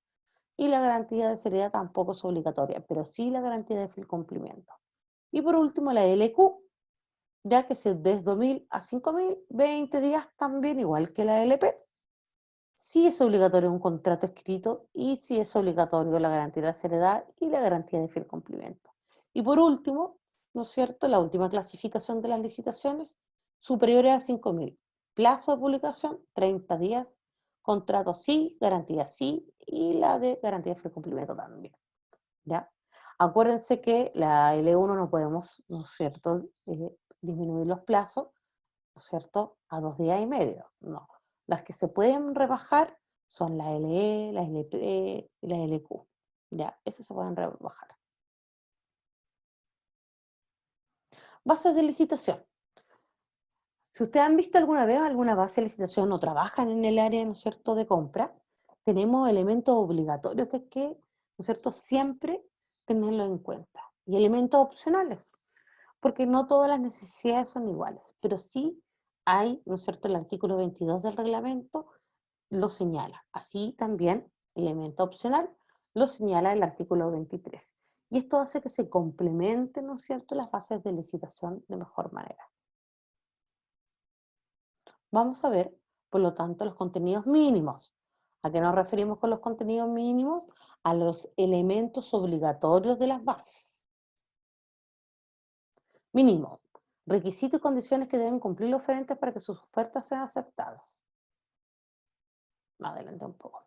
y la garantía de seriedad tampoco es obligatoria, pero sí la garantía de cumplimiento. Y por último la LQ, ya que se desde 2000 a 5000, 20 días también, igual que la LP. Sí es obligatorio un contrato escrito y sí es obligatorio la garantía de la seriedad y la garantía de fiel cumplimiento. Y por último, ¿no es cierto?, la última clasificación de las licitaciones, superiores a 5000. Plazo de publicación, 30 días. Contrato sí, garantía sí, y la de garantía de fiel cumplimiento también. ¿Ya? Acuérdense que la L1 no podemos, ¿no es cierto?, disminuir los plazos, ¿no es cierto?, a 2 días y medio. No. Las que se pueden rebajar son la LE, la LP y la LQ. Ya, esas se pueden rebajar. Bases de licitación. Si ustedes han visto alguna vez alguna base de licitación o trabajan en el área, ¿no es cierto?, de compra, tenemos elementos obligatorios que hay que, ¿no es cierto?, siempre tenerlo en cuenta. Y elementos opcionales, porque no todas las necesidades son iguales, pero sí hay, ¿no es cierto?, el artículo 22 del reglamento lo señala. Así también, elemento opcional, lo señala el artículo 23. Y esto hace que se complementen, ¿no es cierto?, las bases de licitación de mejor manera. Vamos a ver, por lo tanto, los contenidos mínimos. ¿A qué nos referimos con los contenidos mínimos? A los elementos obligatorios de las bases. Mínimo, requisitos y condiciones que deben cumplir los oferentes para que sus ofertas sean aceptadas. Más adelante un poco.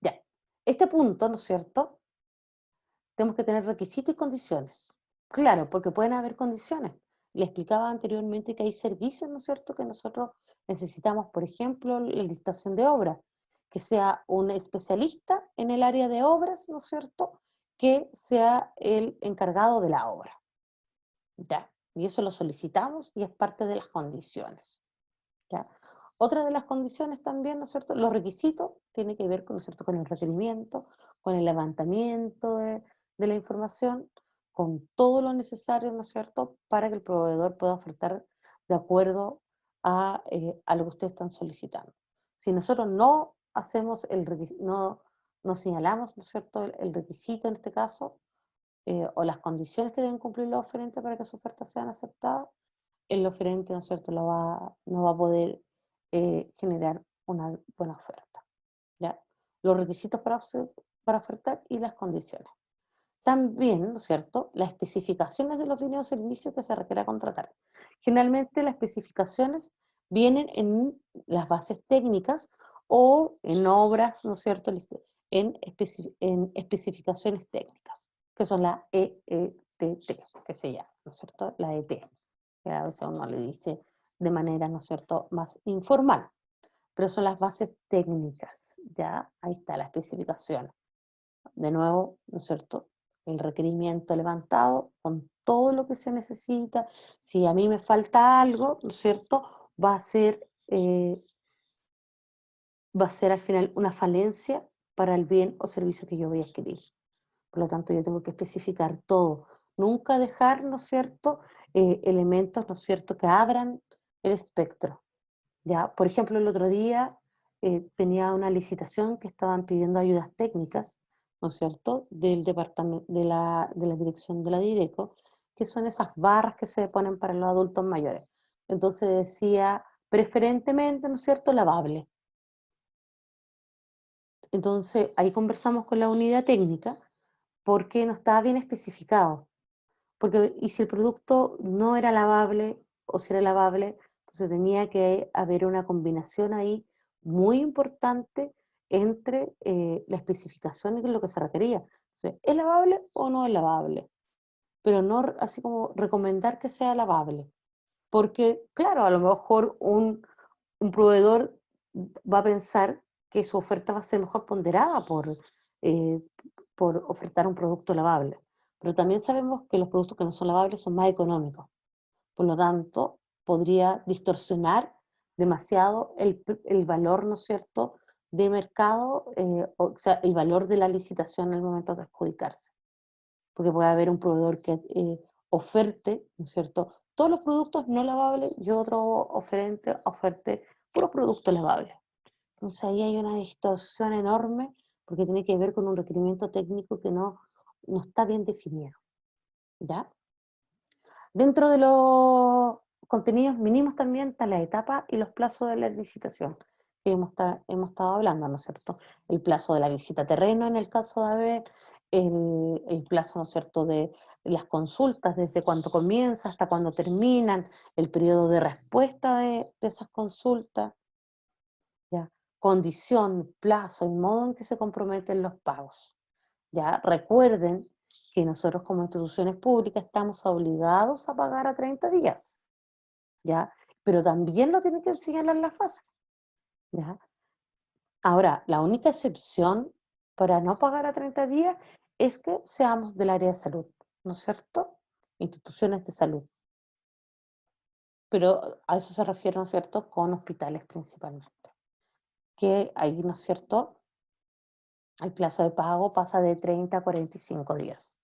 Ya, este punto, ¿no es cierto? Tenemos que tener requisitos y condiciones. Claro, porque pueden haber condiciones. Le explicaba anteriormente que hay servicios, ¿no es cierto?, que nosotros necesitamos, por ejemplo, la licitación de obras, que sea un especialista en el área de obras, ¿no es cierto?, que sea el encargado de la obra. ¿Ya? Y eso lo solicitamos y es parte de las condiciones. ¿Ya? Otra de las condiciones también, ¿no es cierto? Los requisitos tiene que ver con, ¿no es cierto?, con el requerimiento, con el levantamiento de la información, con todo lo necesario, ¿no es cierto?, para que el proveedor pueda ofertar de acuerdo a lo que ustedes están solicitando. Si nosotros no hacemos no señalamos, ¿no es cierto?, el requisito en este caso, o las condiciones que deben cumplir los oferentes para que sus ofertas sean aceptadas, el oferente, ¿no es cierto?, no va a poder generar una buena oferta. ¿Ya? Los requisitos para ofertar y las condiciones. También, ¿no es cierto?, las especificaciones de los bienes o servicios que se requiera contratar. Generalmente las especificaciones vienen en las bases técnicas o en obras, ¿no es cierto?, en especificaciones técnicas, que son la EETT, que se llama, ¿no es cierto?, la ET, que a veces uno le dice de manera, ¿no es cierto?, más informal, pero son las bases técnicas, ¿ya? Ahí está la especificación. De nuevo, ¿no es cierto?, el requerimiento levantado con todo lo que se necesita. Si a mí me falta algo, ¿no es cierto?, va a ser al final una falencia para el bien o servicio que yo voy a adquirir. Por lo tanto, yo tengo que especificar todo. Nunca dejar, ¿no es cierto?, elementos, ¿no es cierto?, que abran el espectro. ¿Ya? Por ejemplo, el otro día tenía una licitación que estaban pidiendo ayudas técnicas, ¿no es cierto?, del departamento, de la dirección de la Dideco, que son esas barras que se ponen para los adultos mayores. Entonces decía, preferentemente, ¿no es cierto?, lavable. Entonces ahí conversamos con la unidad técnica porque no estaba bien especificado. Porque, y si el producto no era lavable o si era lavable, entonces tenía que haber una combinación ahí muy importante entre la especificación y lo que se requería. Entonces, ¿es lavable o no es lavable? Pero no así como recomendar que sea lavable. Porque, claro, a lo mejor un proveedor va a pensar que su oferta va a ser mejor ponderada eh, por ofertar un producto lavable. Pero también sabemos que los productos que no son lavables son más económicos. Por lo tanto, podría distorsionar demasiado el valor, ¿no es cierto?, de mercado, o sea, el valor de la licitación en el momento de adjudicarse. Porque puede haber un proveedor que oferte, ¿no es cierto?, todos los productos no lavables y otro oferente oferte puros productos lavables. Entonces ahí hay una distorsión enorme porque tiene que ver con un requerimiento técnico que no está bien definido. ¿Ya? Dentro de los contenidos mínimos también está la etapa y los plazos de la licitación, que hemos estado hablando, ¿no es cierto? El plazo de la visita a terreno en el caso de haber, el plazo, ¿no es cierto?, de las consultas, desde cuándo comienza hasta cuándo terminan, el periodo de respuesta de esas consultas, ¿ya? Condición, plazo, el modo en que se comprometen los pagos. ¿Ya? Recuerden que nosotros como instituciones públicas estamos obligados a pagar a 30 días, ¿ya? Pero también lo tienen que señalar las fases, ¿ya? Ahora, la única excepción para no pagar a 30 días es que seamos del área de salud, ¿no es cierto? Instituciones de salud. Pero a eso se refiere, ¿no es cierto?, con hospitales principalmente. Que ahí, ¿no es cierto?, el plazo de pago pasa de 30 a 45 días.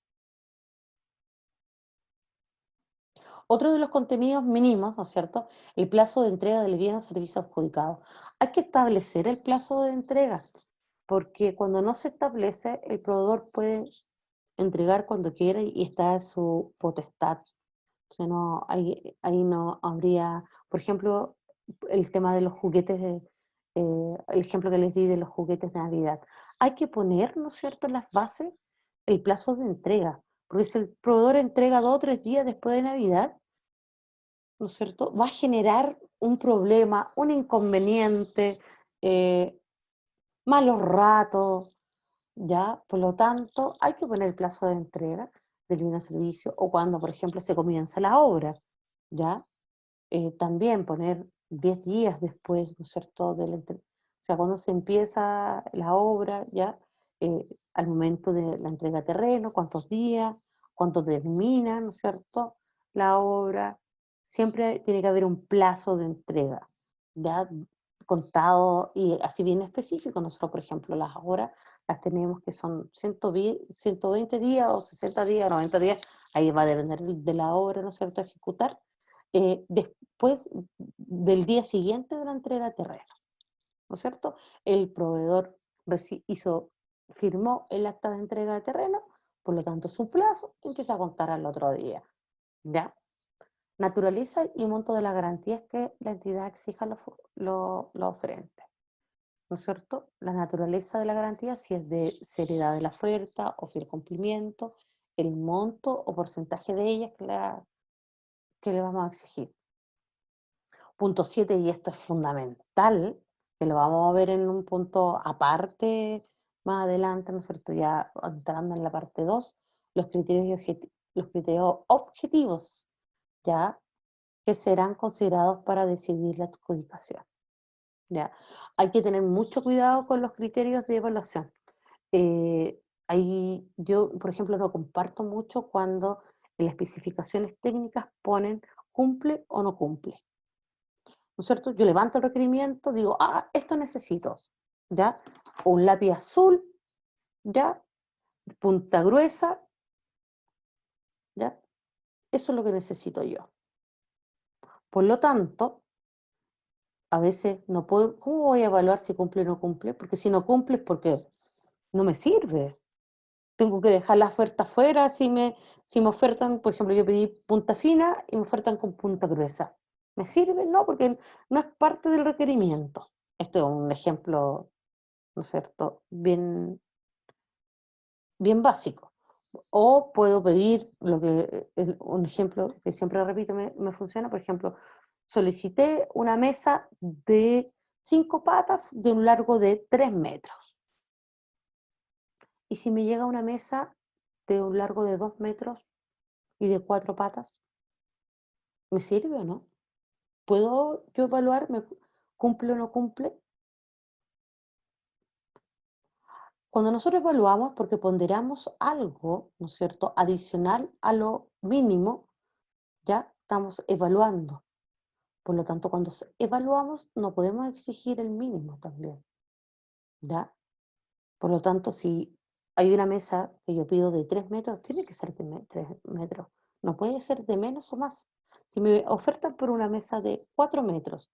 Otro de los contenidos mínimos, ¿no es cierto? El plazo de entrega del bien o servicio adjudicado. Hay que establecer el plazo de entrega, porque cuando no se establece, el proveedor puede entregar cuando quiera y está en su potestad. O sea, no, ahí no habría, por ejemplo, el tema de los juguetes, el ejemplo que les di de los juguetes de Navidad. Hay que poner, ¿no es cierto?, en las bases el plazo de entrega, porque si el proveedor entrega 2 o 3 días después de Navidad, ¿no es cierto?, va a generar un problema, un inconveniente, eh, malos ratos, ¿ya? Por lo tanto, hay que poner el plazo de entrega del bien o servicio o cuando, por ejemplo, se comienza la obra, ¿ya? También poner 10 días después, ¿no es cierto?, de la o sea, cuando se empieza la obra, ¿ya? Al momento de la entrega de terreno, cuántos días, cuánto termina, ¿no es cierto?, la obra. Siempre tiene que haber un plazo de entrega, ¿ya? Contado y así bien específico. Nosotros, por ejemplo, las horas las tenemos que son 120 días o 60 días, 90 días, ahí va a depender de la obra, ¿no es cierto?, ejecutar. Después del día siguiente de la entrega de terreno, ¿no es cierto? El proveedor firmó el acta de entrega de terreno, por lo tanto su plazo empieza a contar al otro día, ¿ya? Naturaliza y monto de las garantías que la entidad exija lo oferente, ¿no es cierto? La naturaleza de la garantía, si es de seriedad de la oferta o fiel cumplimiento, el monto o porcentaje de ellas que le vamos a exigir. Punto 7, y esto es fundamental, que lo vamos a ver en un punto aparte más adelante, ¿no es cierto? Ya entrando en la parte 2, los criterios objetivos, ¿ya? Que serán considerados para decidir la adjudicación, ¿ya? Hay que tener mucho cuidado con los criterios de evaluación. Ahí yo, por ejemplo, no comparto mucho cuando en las especificaciones técnicas ponen cumple o no cumple. ¿No es cierto? Yo levanto el requerimiento, digo, esto necesito, ¿ya? Un lápiz azul, ¿ya? Punta gruesa, ¿ya? Eso es lo que necesito yo. Por lo tanto, a veces no puedo, ¿cómo voy a evaluar si cumple o no cumple? Porque si no cumple es porque no me sirve. Tengo que dejar la oferta fuera si me ofertan, por ejemplo, yo pedí punta fina y me ofertan con punta gruesa. ¿Me sirve? No, porque no es parte del requerimiento. Este es un ejemplo, ¿no es cierto?, bien básico. O puedo pedir un ejemplo que siempre repito, me funciona, por ejemplo, solicité una mesa de 5 patas de un largo de 3 metros. Y si me llega una mesa de un largo de 2 metros y de 4 patas, ¿me sirve o no? ¿Puedo yo evaluar, cumple o no cumple? Cuando nosotros evaluamos, porque ponderamos algo, ¿no es cierto?, adicional a lo mínimo, ya estamos evaluando. Por lo tanto, cuando evaluamos, no podemos exigir el mínimo también, ¿ya? Por lo tanto, si hay una mesa que yo pido de 3 metros, tiene que ser de 3 metros. No puede ser de menos o más. Si me ofertan por una mesa de 4 metros,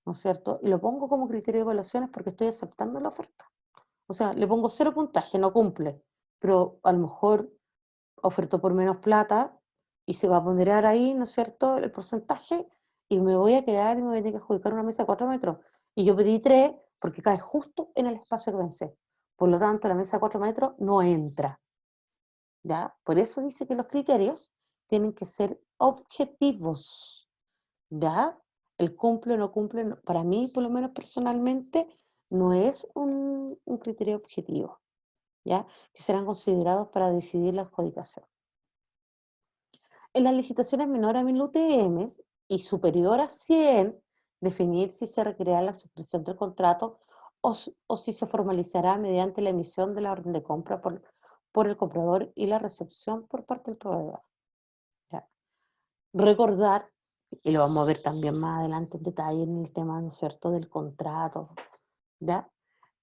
¿no es cierto? Y lo pongo como criterio de evaluación es porque estoy aceptando la oferta. O sea, le pongo 0 puntaje, no cumple. Pero a lo mejor ofertó por menos plata y se va a ponderar ahí, ¿no es cierto?, el porcentaje y me voy a quedar y me voy a tener que adjudicar una mesa de 4 metros. Y yo pedí 3 porque cae justo en el espacio que pensé. Por lo tanto, la mesa de 4 metros no entra, ¿ya? Por eso dice que los criterios tienen que ser objetivos, ¿ya? El cumple o no cumple, para mí, por lo menos personalmente, no es un criterio objetivo, ¿ya? Que serán considerados para decidir la adjudicación. En las licitaciones menores a 1000 UTM y superior a 100, definir si se requerirá la suscripción del contrato o si se formalizará mediante la emisión de la orden de compra por el comprador y la recepción por parte del proveedor. ¿Ya? Recordar, y lo vamos a ver también más adelante en detalle en el tema, ¿no es cierto?, del contrato, ¿ya?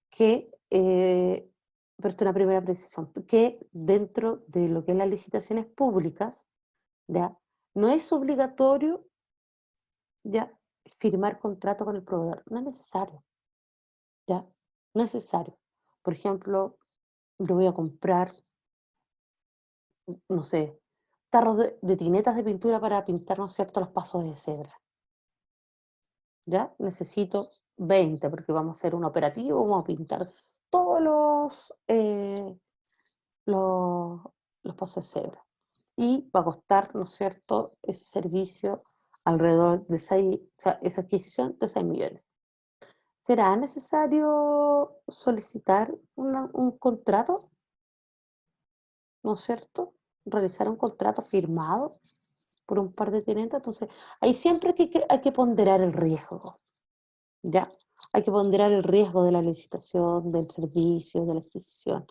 Que, pero esto es una primera precisión, que dentro de lo que es las licitaciones públicas, ¿ya? no es obligatorio ya firmar contrato con el proveedor, no es necesario, ya, no es necesario. Por ejemplo, yo voy a comprar, no sé, tarros de tinetas de pintura para pintar, ¿no es cierto?, los pasos de cebra, ¿ya? Necesito 20 porque vamos a hacer un operativo, vamos a pintar todos los, los pasos de cebra. Y va a costar, ¿no es cierto?, ese servicio alrededor de 6, o sea, esa adquisición de 6 millones. ¿Será necesario solicitar un contrato, no es cierto? Realizar un contrato firmado por un par de tenentes. Entonces, ahí siempre hay que ponderar el riesgo, ¿ya? Hay que ponderar el riesgo de la licitación, del servicio, de la adquisición,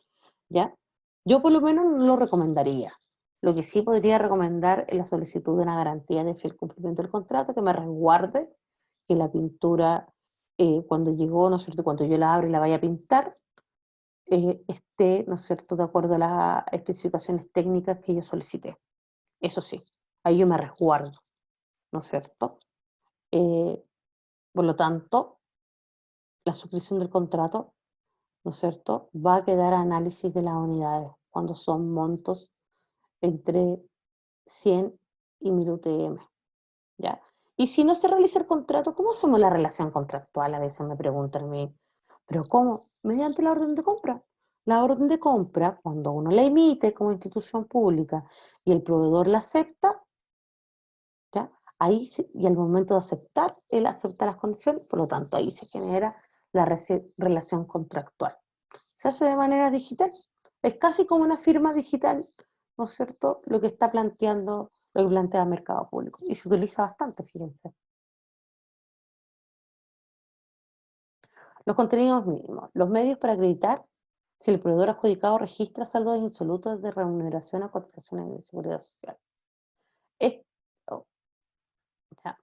¿ya? Yo por lo menos no lo recomendaría. Lo que sí podría recomendar es la solicitud de una garantía de fiel cumplimiento del contrato que me resguarde que la pintura, cuando llegó, ¿no es cierto?, cuando yo la abro y la vaya a pintar, esté, ¿no es cierto?, de acuerdo a las especificaciones técnicas que yo solicité. Eso sí, ahí yo me resguardo, ¿no es cierto? Eh, por lo tanto, la suscripción del contrato, ¿no es cierto?, va a quedar a análisis de las unidades cuando son montos entre 100 y 1000 UTM, ¿ya? Y si no se realiza el contrato, ¿cómo hacemos la relación contractual? A veces me preguntan a mí, ¿pero cómo? Mediante la orden de compra. La orden de compra, cuando uno la emite como institución pública y el proveedor la acepta, ¿ya? Y al momento de aceptar, él acepta las condiciones, por lo tanto, ahí se genera la relación contractual. Se hace de manera digital. Es casi como una firma digital, ¿no es cierto?, lo que está planteando, lo que plantea el mercado público. Y se utiliza bastante, fíjense. Los contenidos mínimos. Los medios para acreditar si el proveedor adjudicado registra saldos insolutos de remuneración a cotizaciones de seguridad social. Esto, ya.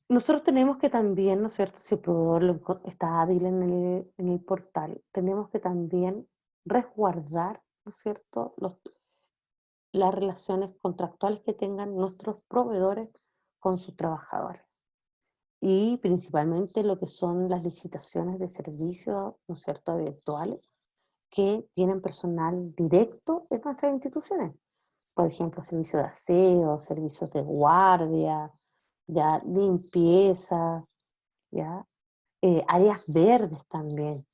Nosotros tenemos que también, ¿no es cierto?, si el proveedor está hábil en el portal, tenemos que también resguardar, ¿no es cierto?, las relaciones contractuales que tengan nuestros proveedores con sus trabajadores. Y principalmente lo que son las licitaciones de servicios, ¿no es cierto?, virtuales, que tienen personal directo en nuestras instituciones. Por ejemplo, servicios de aseo, servicios de guardia, ya limpieza, ya áreas verdes también,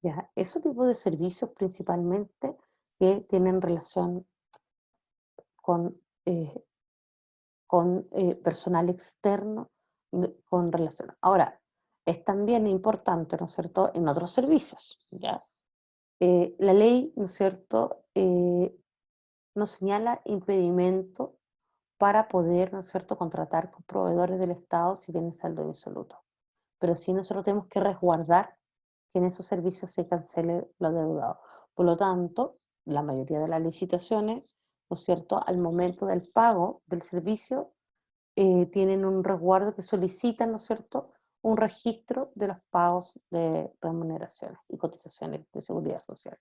ya ese tipo de servicios principalmente que tienen relación con, eh, con personal externo con relación. Ahora, es también importante, ¿no es cierto?, en otros servicios, ¿ya? La ley, ¿no es cierto?, nos señala impedimento para poder, ¿no es cierto?, contratar con proveedores del Estado si tienen saldo insoluto. Pero sí nosotros tenemos que resguardar que en esos servicios se cancele lo adeudado. Por lo tanto, la mayoría de las licitaciones, ¿no es cierto?, al momento del pago del servicio, tienen un resguardo que solicitan, ¿no es cierto?, un registro de los pagos de remuneraciones y cotizaciones de seguridad social,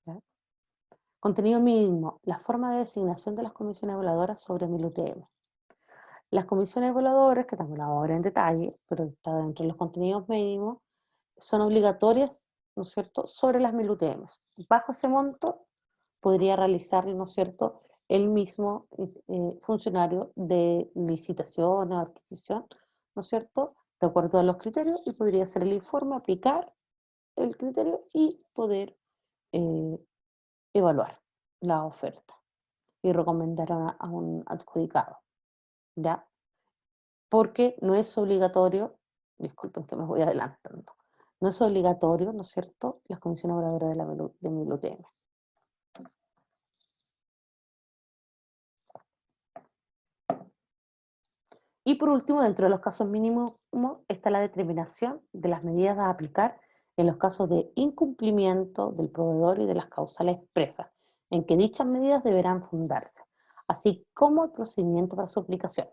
¿ya? Contenido mínimo, la forma de designación de las comisiones evaluadoras sobre 1000 UTM. Las comisiones evaluadoras, que también vamos a ver en detalle, pero está dentro de los contenidos mínimos, son obligatorias, ¿no es cierto?, sobre las 1000 UTM. Bajo ese monto podría realizar, ¿no es cierto?, el mismo funcionario de licitación o adquisición, ¿no es cierto?, de acuerdo a los criterios, y podría hacer el informe, aplicar el criterio y poder eh, evaluar la oferta y recomendar a un adjudicado, ¿ya? Porque no es obligatorio, disculpen que me voy adelantando, no es obligatorio, ¿no es cierto?, las comisiones evaluadoras de 1000 UTM. Y por último, dentro de los casos mínimos está la determinación de las medidas a aplicar en los casos de incumplimiento del proveedor y de las causales expresas, en que dichas medidas deberán fundarse, así como el procedimiento para su aplicación.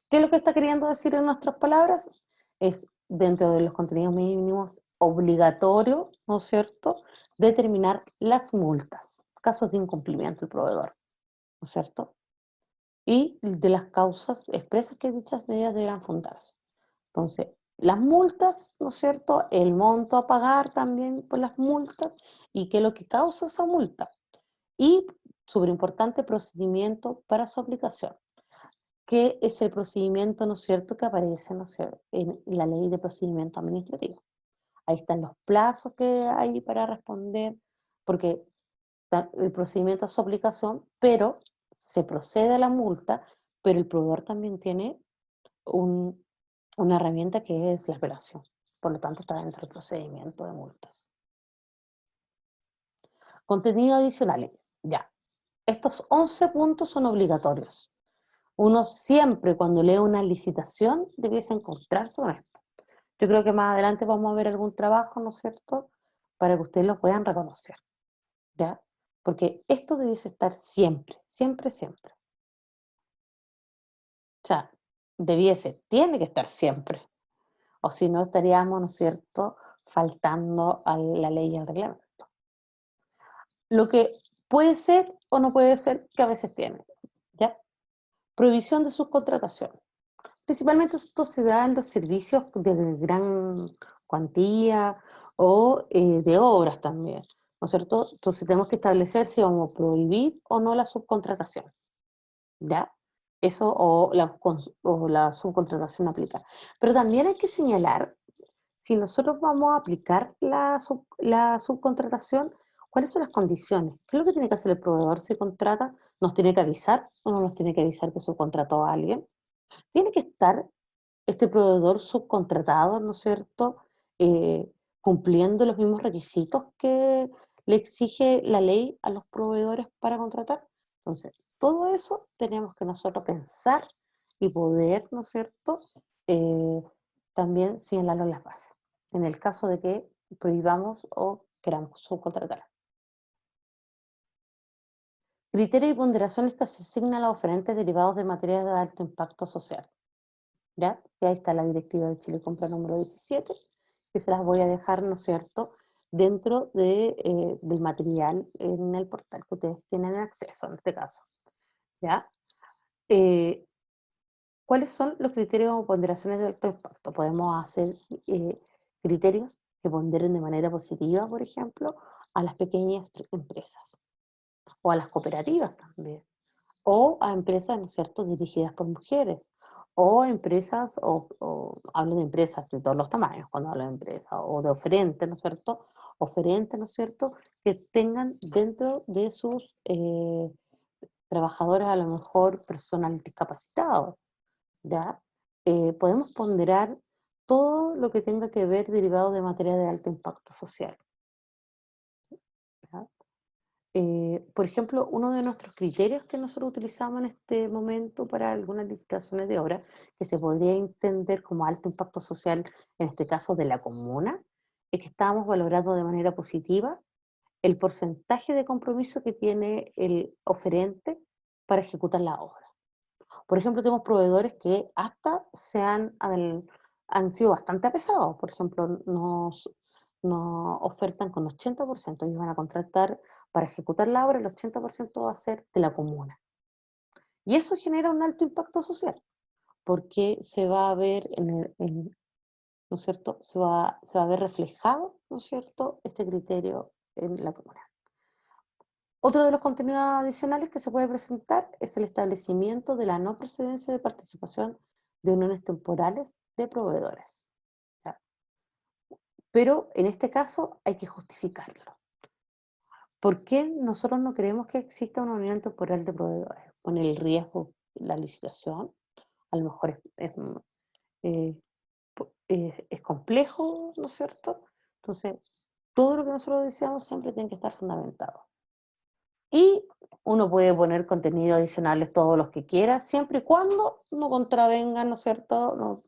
¿Qué es lo que está queriendo decir en nuestras palabras? Es dentro de los contenidos mínimos obligatorio, ¿no es cierto?, determinar las multas. casos de incumplimiento del proveedor, ¿no es cierto? Y de las causas expresas que dichas medidas deberán fundarse. Entonces, las multas, ¿no es cierto? El monto a pagar también por las multas y qué es lo que causa esa multa. Y, súper importante, procedimiento para su aplicación, que es el procedimiento, ¿no es cierto?, que aparece, ¿no es cierto?, en la ley de procedimiento administrativo. Ahí están los plazos que hay para responder, porque el procedimiento es su aplicación, pero se procede a la multa, pero el proveedor también tiene un, una herramienta que es la apelación. Por lo tanto, está dentro del procedimiento de multas. Contenido adicional. Ya. Estos 11 puntos son obligatorios. Uno siempre, cuando lee una licitación, debiese encontrarse con esto. Yo creo que más adelante vamos a ver algún trabajo, ¿no es cierto?, para que ustedes lo puedan reconocer, ¿ya? Porque esto debiese estar siempre, siempre, siempre. O sea, tiene que estar siempre. O si no, estaríamos, ¿no es cierto?, faltando a la ley y al reglamento. Lo que puede ser o no puede ser, que a veces tiene, ¿ya? Prohibición de subcontratación. Principalmente esto se da en los servicios de gran cuantía o de obras también, ¿no es cierto? Entonces tenemos que establecer si vamos a prohibir o no la subcontratación, ¿ya? Eso o la subcontratación aplica. Pero también hay que señalar, si nosotros vamos a aplicar la subcontratación, ¿cuáles son las condiciones? ¿Qué es lo que tiene que hacer el proveedor si contrata? ¿Nos tiene que avisar o no nos tiene que avisar que subcontrató a alguien? Tiene que estar este proveedor subcontratado, ¿no es cierto?, cumpliendo los mismos requisitos que le exige la ley a los proveedores para contratar. Entonces, todo eso tenemos que nosotros pensar y poder, ¿no es cierto?, eh, también señalarlo en las bases, en el caso de que prohibamos o queramos subcontratar. Criterios y ponderaciones que se asignan a los oferentes derivados de materias de alto impacto social. ¿Ya? Y ahí está la directiva de Chile Compra número 17, que se las voy a dejar, ¿no es cierto?, dentro del material en el portal que ustedes tienen acceso en este caso, ¿ya? Eh, ¿Cuáles son los criterios o ponderaciones de alto impacto? Podemos hacer criterios que ponderen de manera positiva, por ejemplo, a las pequeñas empresas, o a las cooperativas también, o a empresas, ¿no es cierto?, dirigidas por mujeres, o empresas, o hablo de empresas de todos los tamaños, cuando hablo de empresas, o de oferentes, ¿no es cierto?, oferentes, ¿no es cierto?, que tengan dentro de sus trabajadores a lo mejor personal discapacitado, ¿ya? Podemos ponderar todo lo que tenga que ver derivado de materia de alto impacto social, ¿ya? Por ejemplo, uno de nuestros criterios que nosotros utilizamos en este momento para algunas licitaciones de obra, que se podría entender como alto impacto social, en este caso de la comuna, es que estábamos valorando de manera positiva el porcentaje de compromiso que tiene el oferente para ejecutar la obra. Por ejemplo, tenemos proveedores que hasta han sido bastante pesados. Por ejemplo, nos ofertan con 80%. Ellos van a contratar para ejecutar la obra, el 80% va a ser de la comuna. Y eso genera un alto impacto social, porque se va a ver ¿no es cierto? Se va a ver reflejado, ¿no es cierto?, este criterio en la comuna. Otro de los contenidos adicionales que se puede presentar es el establecimiento de la no procedencia de participación de uniones temporales de proveedores, ¿ya? Pero en este caso hay que justificarlo. ¿Por qué nosotros no creemos que exista una unión temporal de proveedores? Pone el riesgo la licitación, a lo mejor eh, es complejo, ¿no es cierto? Entonces, todo lo que nosotros deseamos siempre tiene que estar fundamentado. Y uno puede poner contenidos adicionales todos los que quiera, siempre y cuando no contravengan, ¿no es cierto?,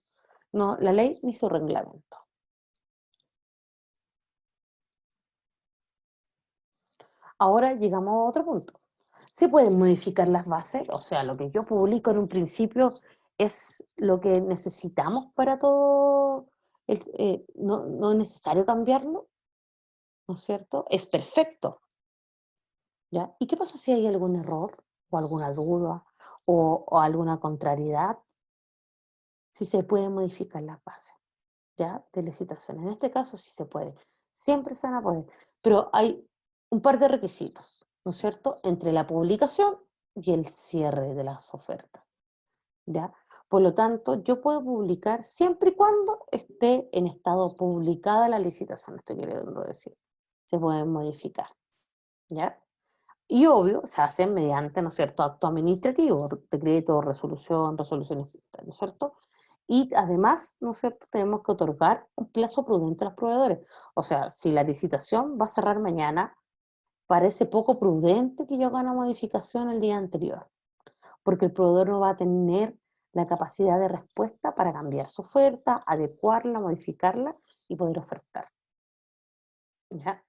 la ley ni su reglamento. Ahora llegamos a otro punto. ¿Se pueden modificar las bases? O sea, lo que yo publico en un principio es lo que necesitamos para todo, no es necesario cambiarlo, ¿no es cierto? Es perfecto. ¿ya? ¿Y qué pasa si hay algún error o alguna duda o alguna contrariedad? Si se pueden modificar las bases, ¿ya? De licitación. En este caso sí se puede. Siempre se van a poder. Pero hay un par de requisitos, ¿no es cierto? Entre la publicación y el cierre de las ofertas, ¿ya? Por lo tanto, yo puedo publicar siempre y cuando esté en estado publicada la licitación, estoy queriendo decir. Se pueden modificar, ¿ya? Y obvio, se hacen mediante, ¿no es cierto?, acto administrativo, decreto, resolución, resolución, etcétera, ¿no es cierto? Y además, ¿no es cierto?, tenemos que otorgar un plazo prudente a los proveedores. O sea, si la licitación va a cerrar mañana, parece poco prudente que yo haga una modificación el día anterior, porque el proveedor no va a tener la capacidad de respuesta para cambiar su oferta, adecuarla, modificarla y poder ofertar, ¿ya?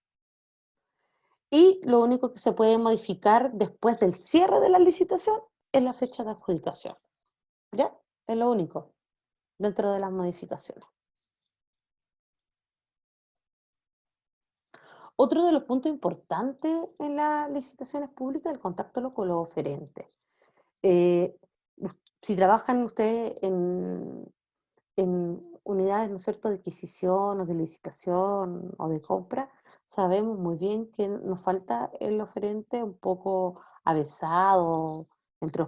Y lo único que se puede modificar después del cierre de la licitación es la fecha de adjudicación, ¿ya? Es lo único dentro de las modificaciones. Otro de los puntos importantes en las licitaciones públicas es el contacto con los oferentes. Eh, si trabajan ustedes en unidades, ¿no es cierto?, de adquisición o de licitación o de compra, sabemos muy bien que nos falta el oferente un poco avesado, entre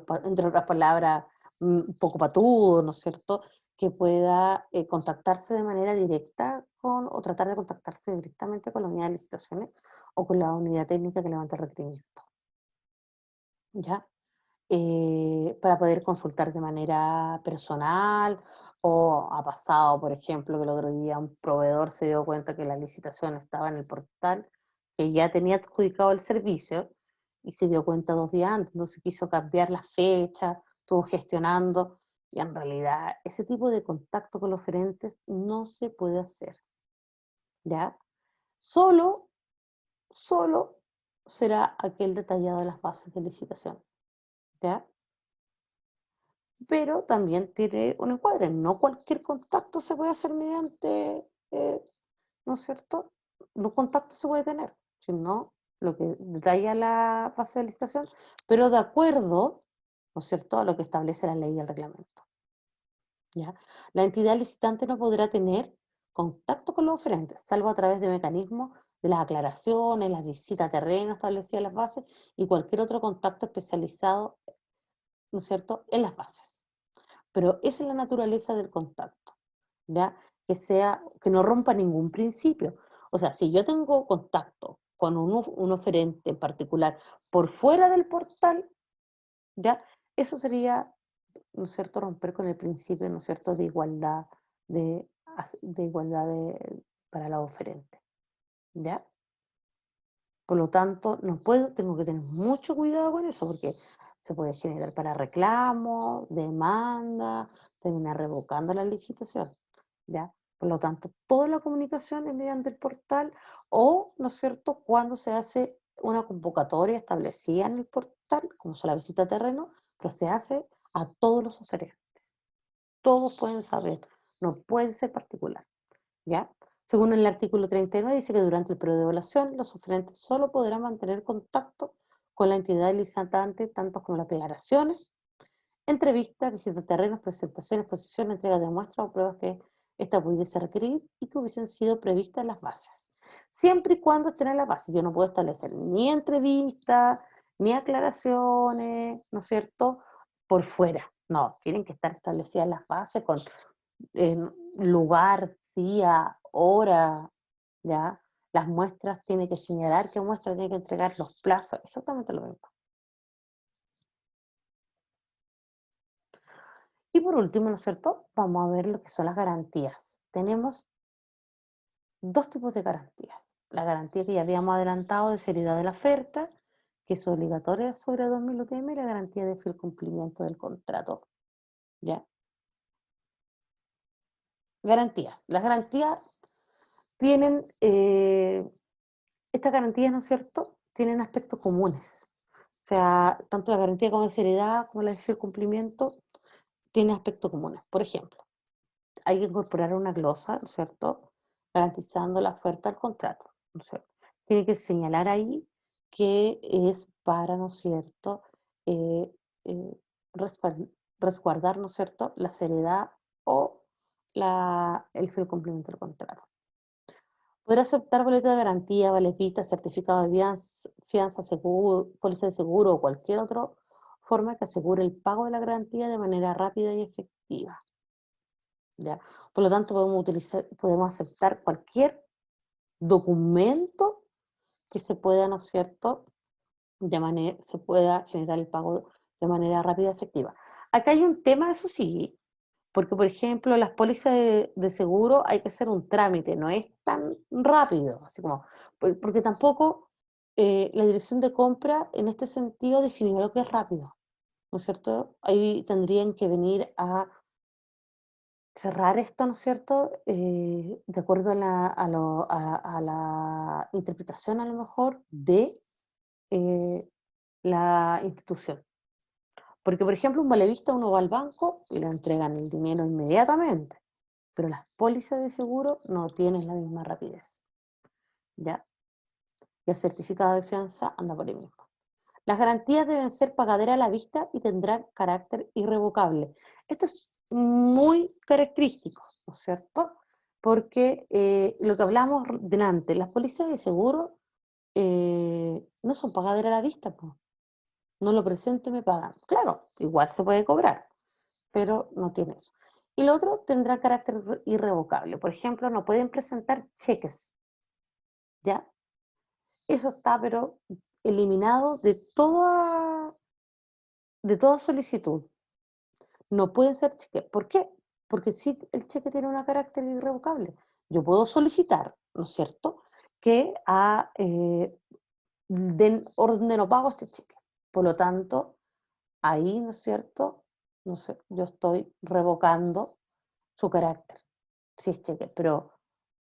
otras palabras, un poco patudo, ¿no es cierto?, que pueda contactarse de manera directa con, o tratar de contactarse directamente con la unidad de licitaciones o con la unidad técnica que levanta el requerimiento, ¿ya? Para poder consultar de manera personal, o ha pasado, por ejemplo, que el otro día un proveedor se dio cuenta que la licitación estaba en el portal, que ya tenía adjudicado el servicio, y se dio cuenta 2 días antes, entonces quiso cambiar la fecha, estuvo gestionando, y en realidad ese tipo de contacto con los oferentes no se puede hacer, ¿ya? Solo, solo será aquel detallado de las bases de licitación, ¿ya? Pero también tiene un encuadre. No cualquier contacto se puede hacer mediante, ¿no es cierto? No contacto se puede tener, sino lo que detalla la base de licitación, pero de acuerdo, ¿no es cierto?, a lo que establece la ley y el reglamento, ¿ya? La entidad licitante no podrá tener contacto con los oferentes, salvo a través de mecanismos de las aclaraciones, las visitas a terreno establecidas en las bases y cualquier otro contacto especializado, ¿no es cierto?, en las bases. Pero esa es la naturaleza del contacto, ¿ya? Que no rompa ningún principio. O sea, si yo tengo contacto con un oferente en particular por fuera del portal, ¿ya? Eso sería, ¿no es cierto?, romper con el principio, ¿no es cierto?, de igualdad, de igualdad para la oferente, ¿ya? Por lo tanto, no puedo, tengo que tener mucho cuidado con eso, porque se puede generar para reclamo, demanda, terminar revocando la licitación, ¿ya? Por lo tanto, toda la comunicación es mediante el portal o, ¿no es cierto?, cuando se hace una convocatoria establecida en el portal, como son la visita a terreno, pero se hace a todos los oferentes. Todos pueden saber, no puede ser particular. ¿Ya? Según el artículo 39, dice que durante el periodo de evaluación, los oferentes solo podrán mantener contacto con la entidad licitante, tanto como las declaraciones, entrevistas, visitas a terrenos, presentaciones, exposiciones, entrega de muestras o pruebas que ésta pudiese requerir y que hubiesen sido previstas en las bases. Siempre y cuando estén en la base. Yo no puedo establecer ni entrevistas, ni aclaraciones, ¿no es cierto?, por fuera. No, tienen que estar establecidas las bases con lugar, día, hora, ¿ya? Las muestras tiene que señalar qué muestra tiene que entregar, los plazos, exactamente lo mismo. Y por último, ¿no es cierto?, vamos a ver lo que son las garantías. Tenemos dos tipos de garantías. La garantía que ya habíamos adelantado de seriedad de la oferta, que es obligatoria sobre 2.000 UTM, y la garantía de fiel cumplimiento del contrato, ¿ya? Garantías. Las garantías tienen, estas garantías, ¿no es cierto?, tienen aspectos comunes. O sea, tanto la garantía como de seriedad como la de cumplimiento tiene aspectos comunes. Por ejemplo, hay que incorporar una glosa, ¿no es cierto?, garantizando la oferta al contrato, ¿no es cierto? Tiene que señalar ahí que es para, ¿no es cierto?, eh, eh, respal- resguardar, ¿no es cierto?, la seriedad o el fiel cumplimiento del contrato. Podrá aceptar boleta de garantía, vale vista, certificado de fianza, seguro, póliza de seguro o cualquier otra forma que asegure el pago de la garantía de manera rápida y efectiva. ¿Ya? Por lo tanto, podemos aceptar cualquier documento que se pueda, ¿no es cierto?, se pueda generar el pago de manera rápida y efectiva. Acá hay un tema, eso sí, porque, por ejemplo, las pólizas de seguro hay que hacer un trámite, no es tan rápido, así como, porque tampoco la dirección de compra en este sentido definió lo que es rápido, ¿no es cierto? Ahí tendrían que venir a cerrar esto, ¿no es cierto? De acuerdo a la interpretación a lo mejor de eh, la institución. Porque, por ejemplo, un valevista uno va al banco y le entregan el dinero inmediatamente, pero las pólizas de seguro no tienen la misma rapidez, ¿ya? Y el certificado de fianza anda por ahí mismo. Las garantías deben ser pagaderas a la vista y tendrán carácter irrevocable. Esto es muy característico, ¿no es cierto? Porque lo que hablamos delante, las pólizas de seguro no son pagaderas a la vista, po. No lo presento y me pagan. Claro, igual se puede cobrar, pero no tiene eso. Y lo otro tendrá carácter irrevocable. Por ejemplo, no pueden presentar cheques, ¿ya? Eso está, pero eliminado de toda solicitud. No pueden ser cheques. ¿Por qué? Porque si el cheque tiene un carácter irrevocable, yo puedo solicitar, ¿no es cierto?, que den orden de no pago a este cheque. Por lo tanto, ahí, ¿no es cierto?, no sé, yo estoy revocando su carácter, si es cheque, pero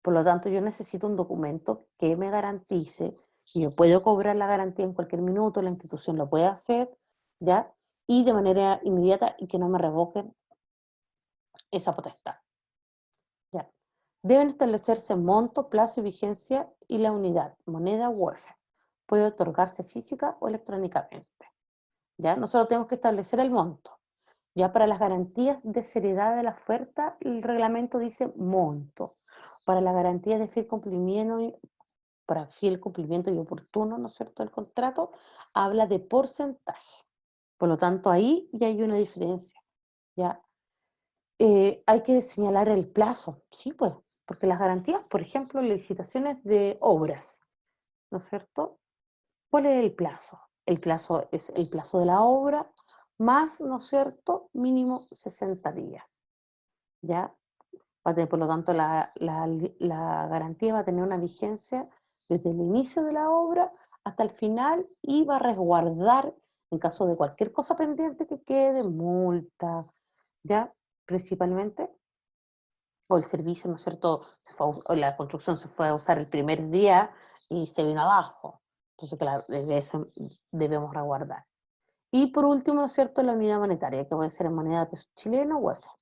por lo tanto yo necesito un documento que me garantice que yo puedo cobrar la garantía en cualquier minuto, la institución lo puede hacer, ¿ya? Y de manera inmediata y que no me revoquen esa potestad, ¿ya? Deben establecerse monto, plazo y vigencia y la unidad, moneda u OEF. Puede otorgarse física o electrónicamente, ¿ya? Nosotros tenemos que establecer el monto. Ya para las garantías de seriedad de la oferta, el reglamento dice monto. Para las garantías de fiel cumplimiento, para fiel cumplimiento y oportuno, ¿no es cierto?, del contrato, habla de porcentaje. Por lo tanto, ahí ya hay una diferencia. ¿Ya? Hay que señalar el plazo, sí, pues, porque las garantías, por ejemplo, licitaciones de obras, ¿no es cierto? ¿Cuál es el plazo? El plazo es el plazo de la obra más, ¿no es cierto?, mínimo 60 días, ¿ya? Por lo tanto, la garantía va a tener una vigencia desde el inicio de la obra hasta el final y va a resguardar, en caso de cualquier cosa pendiente que quede, multa, ¿ya? Principalmente, o el servicio, ¿no es cierto?, o la construcción se fue a usar el primer día y se vino abajo. Entonces, claro, desde eso debemos resguardar. Y por último, ¿no es cierto?, la unidad monetaria, que puede ser en moneda de peso chileno o euro.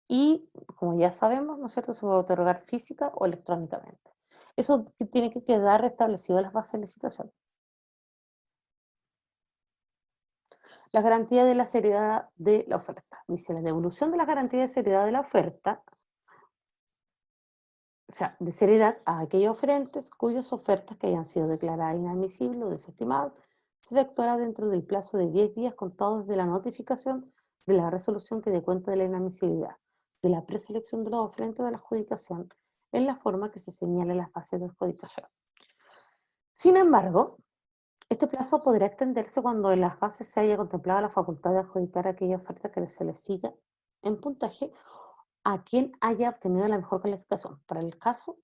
Y, como ya sabemos, ¿no es cierto?, se puede otorgar física o electrónicamente. Eso tiene que quedar establecido en las bases de licitación. La garantía de la seriedad de la oferta. Dice, la devolución de la garantía de seriedad de la oferta, o sea, de seriedad a aquellos oferentes cuyas ofertas que hayan sido declaradas inadmisibles o desestimadas, se efectuará dentro del plazo de 10 días contados desde la notificación de la resolución que dé cuenta de la inadmisibilidad, de la preselección de los oferentes de la adjudicación, en la forma que se señala en las bases de adjudicación. Sin embargo, este plazo podrá extenderse cuando en las bases se haya contemplado la facultad de adjudicar aquella oferta que se le siga en puntaje a quien haya obtenido la mejor calificación. Para el caso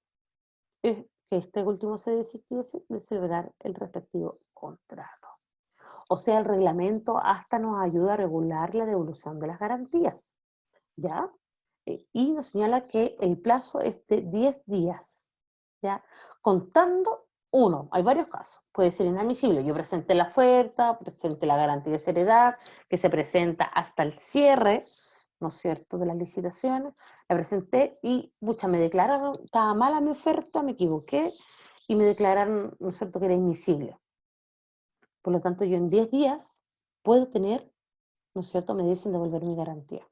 es que este último se desistiese de celebrar el respectivo contrato. O sea, el reglamento hasta nos ayuda a regular la devolución de las garantías, ¿ya? Y nos señala que el plazo es de 10 días, ¿ya? Contando uno, hay varios casos, puede ser inadmisible. Yo presenté la oferta, presenté la garantía de seriedad, que se presenta hasta el cierre, ¿no es cierto?, de las licitaciones, la presenté y, pucha, me declararon, estaba mala mi oferta, me equivoqué, y me declararon, ¿no es cierto?, que era admisible. Por lo tanto, yo en 10 días puedo tener, ¿no es cierto?, me dicen devolver mi garantía.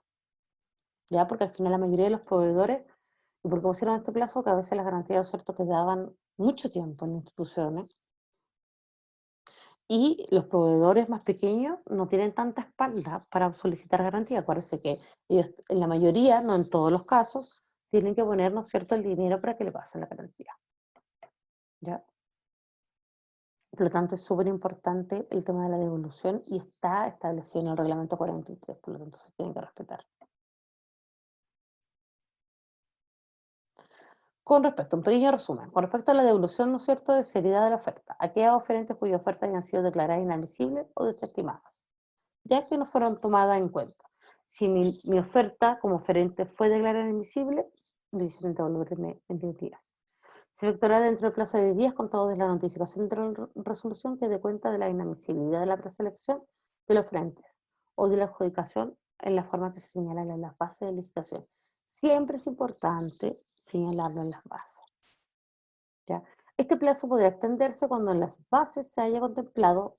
¿Ya? Porque al final la mayoría de los proveedores, ¿y por qué pusieron este plazo? Que a veces las garantías, ¿no es cierto?, quedaban mucho tiempo en instituciones, y los proveedores más pequeños no tienen tanta espalda para solicitar garantía. Acuérdense que ellos, en la mayoría, no en todos los casos, tienen que poner, ¿no es cierto?, el dinero para que le pasen la garantía. ¿Ya? Por lo tanto, es súper importante el tema de la devolución y está establecido en el reglamento 43, por lo tanto se tiene que respetar. Con respecto, un pequeño resumen, con respecto a la devolución, ¿no es cierto?, de seriedad de la oferta, aquellas oferentes cuyas ofertas hayan sido declaradas inadmisibles o desestimadas, ya que no fueron tomadas en cuenta. Si mi oferta como oferente fue declarada inadmisible, me dicen devolverme en 10 días. Se efectuará dentro del plazo de 10 días contado desde la notificación de la resolución que dé cuenta de la inadmisibilidad de la preselección de los oferentes o de la adjudicación en la forma que se señala en las bases de licitación. Siempre es importante señalarlo en las bases. ¿Ya? Este plazo podrá extenderse cuando en las bases se haya contemplado,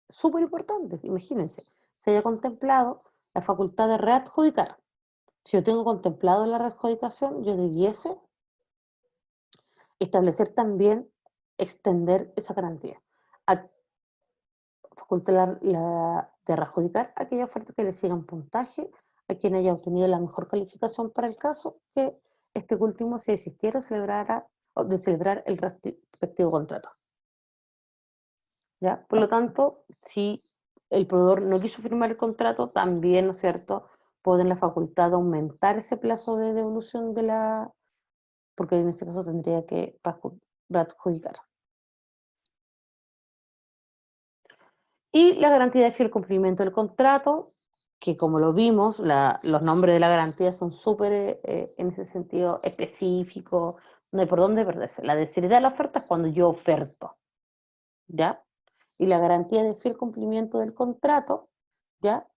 súper importante, imagínense, se haya contemplado la facultad de readjudicar. Si yo tengo contemplado la readjudicación, yo debiese establecer también, extender esa garantía. A, facultad de readjudicar aquella oferta que le siga en puntaje a quien haya obtenido la mejor calificación para el caso que este último se desistiera o de celebrar el respectivo contrato. ¿Ya? Por lo tanto, si el proveedor no quiso firmar el contrato, también, ¿no es cierto?, pueden la facultad de aumentar ese plazo de devolución de la, porque en este caso tendría que readjudicar. Y la garantía de fiel cumplimiento del contrato, que como lo vimos, los nombres de la garantía son súper, en ese sentido, específicos, no hay por dónde perderse. La de seriedad de la oferta es cuando yo oferto, ¿ya? Y la garantía de fiel cumplimiento del contrato, ¿ya?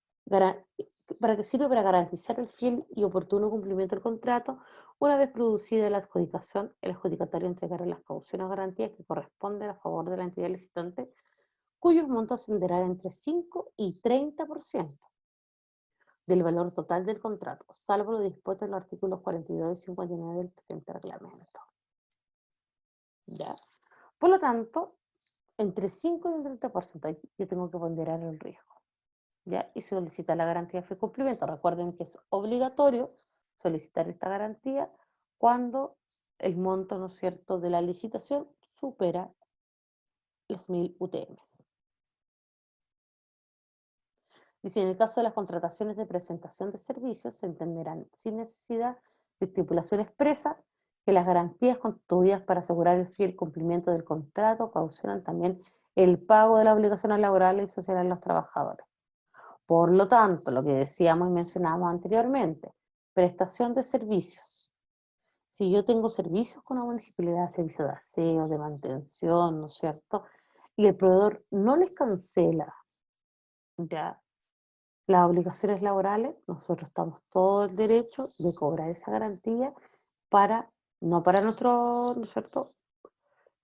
¿Para qué sirve? Para garantizar el fiel y oportuno cumplimiento del contrato. Una vez producida la adjudicación, el adjudicatario entregará las cauciones o garantías que corresponden a favor de la entidad licitante, cuyos montos ascenderán entre 5 y 30% del valor total del contrato, salvo lo dispuesto en los artículos 42 y 59 del presente reglamento. ¿Ya? Por lo tanto, entre 5 y un 30% yo tengo que ponderar el riesgo. ¿Ya? Y solicitar la garantía de cumplimiento. Recuerden que es obligatorio solicitar esta garantía cuando el monto, ¿no es cierto?, de la licitación supera las 1000 UTM. Dice, en el caso de las contrataciones de presentación de servicios, se entenderán sin necesidad de estipulación expresa que las garantías constituidas para asegurar el fiel cumplimiento del contrato caucionan también el pago de las obligaciones laborales y sociales de los trabajadores. Por lo tanto, lo que decíamos y mencionábamos anteriormente, prestación de servicios. Si yo tengo servicios con la municipalidad, servicios de aseo, de mantención, ¿no es cierto?, y el proveedor no les cancela, ya, las obligaciones laborales, nosotros estamos todo el derecho de cobrar esa garantía para, no para nuestro, ¿no es cierto?,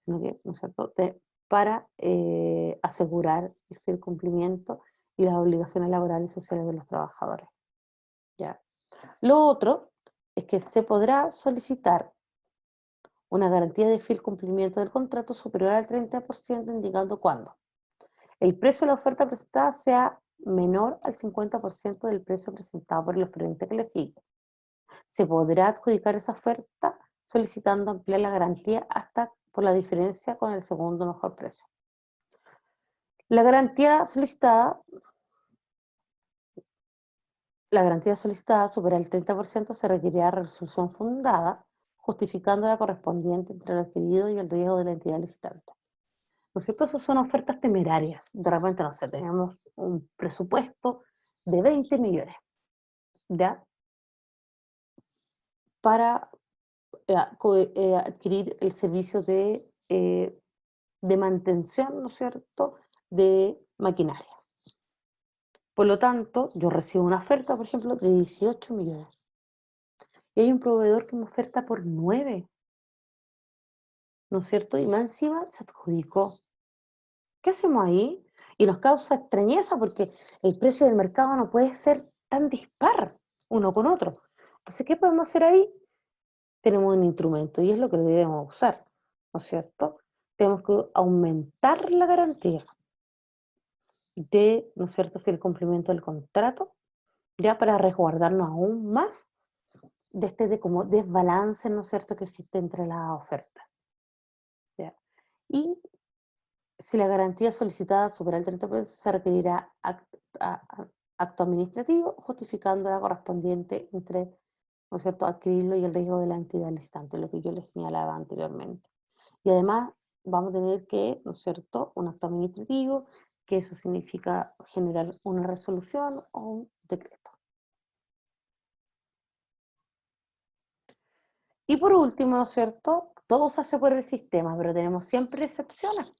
sino que, ¿no es cierto?, para asegurar el fiel cumplimiento y las obligaciones laborales y sociales de los trabajadores. ¿Ya? Lo otro es que se podrá solicitar una garantía de fiel cumplimiento del contrato superior al 30%, indicando cuándo el precio de la oferta presentada sea menor al 50% del precio presentado por el oferente que le sigue. Se podrá adjudicar esa oferta solicitando ampliar la garantía hasta por la diferencia con el segundo mejor precio. La garantía solicitada supera el 30%, se requerirá resolución fundada, justificando la correspondiente entre el adquirido y el riesgo de la entidad licitante. ¿No es cierto? Esas son ofertas temerarias. De repente, no sé, tenemos un presupuesto de 20 millones, ¿ya?, para adquirir el servicio de mantención, ¿no es cierto?, de maquinaria. Por lo tanto, yo recibo una oferta, por ejemplo, de 18 millones. Y hay un proveedor que me oferta por 9, ¿no es cierto? Y más encima se adjudicó. ¿Qué hacemos ahí? Y nos causa extrañeza porque el precio del mercado no puede ser tan dispar uno con otro. Entonces, ¿qué podemos hacer ahí? Tenemos un instrumento y es lo que debemos usar, ¿no es cierto? Tenemos que aumentar la garantía de, ¿no es cierto?, el cumplimiento del contrato, ya para resguardarnos aún más de como desbalance, ¿no es cierto?, que existe entre las ofertas. ¿Ya? Y si la garantía solicitada supera el 30%, se requerirá acto administrativo justificando la correspondiente entre, ¿no es cierto?, adquirirlo y el riesgo de la entidad licitante, lo que yo les señalaba anteriormente. Y además vamos a tener que, ¿no es cierto?, un acto administrativo, que eso significa generar una resolución o un decreto. Y por último, ¿no es cierto?, todo se hace por el sistema, pero tenemos siempre excepciones.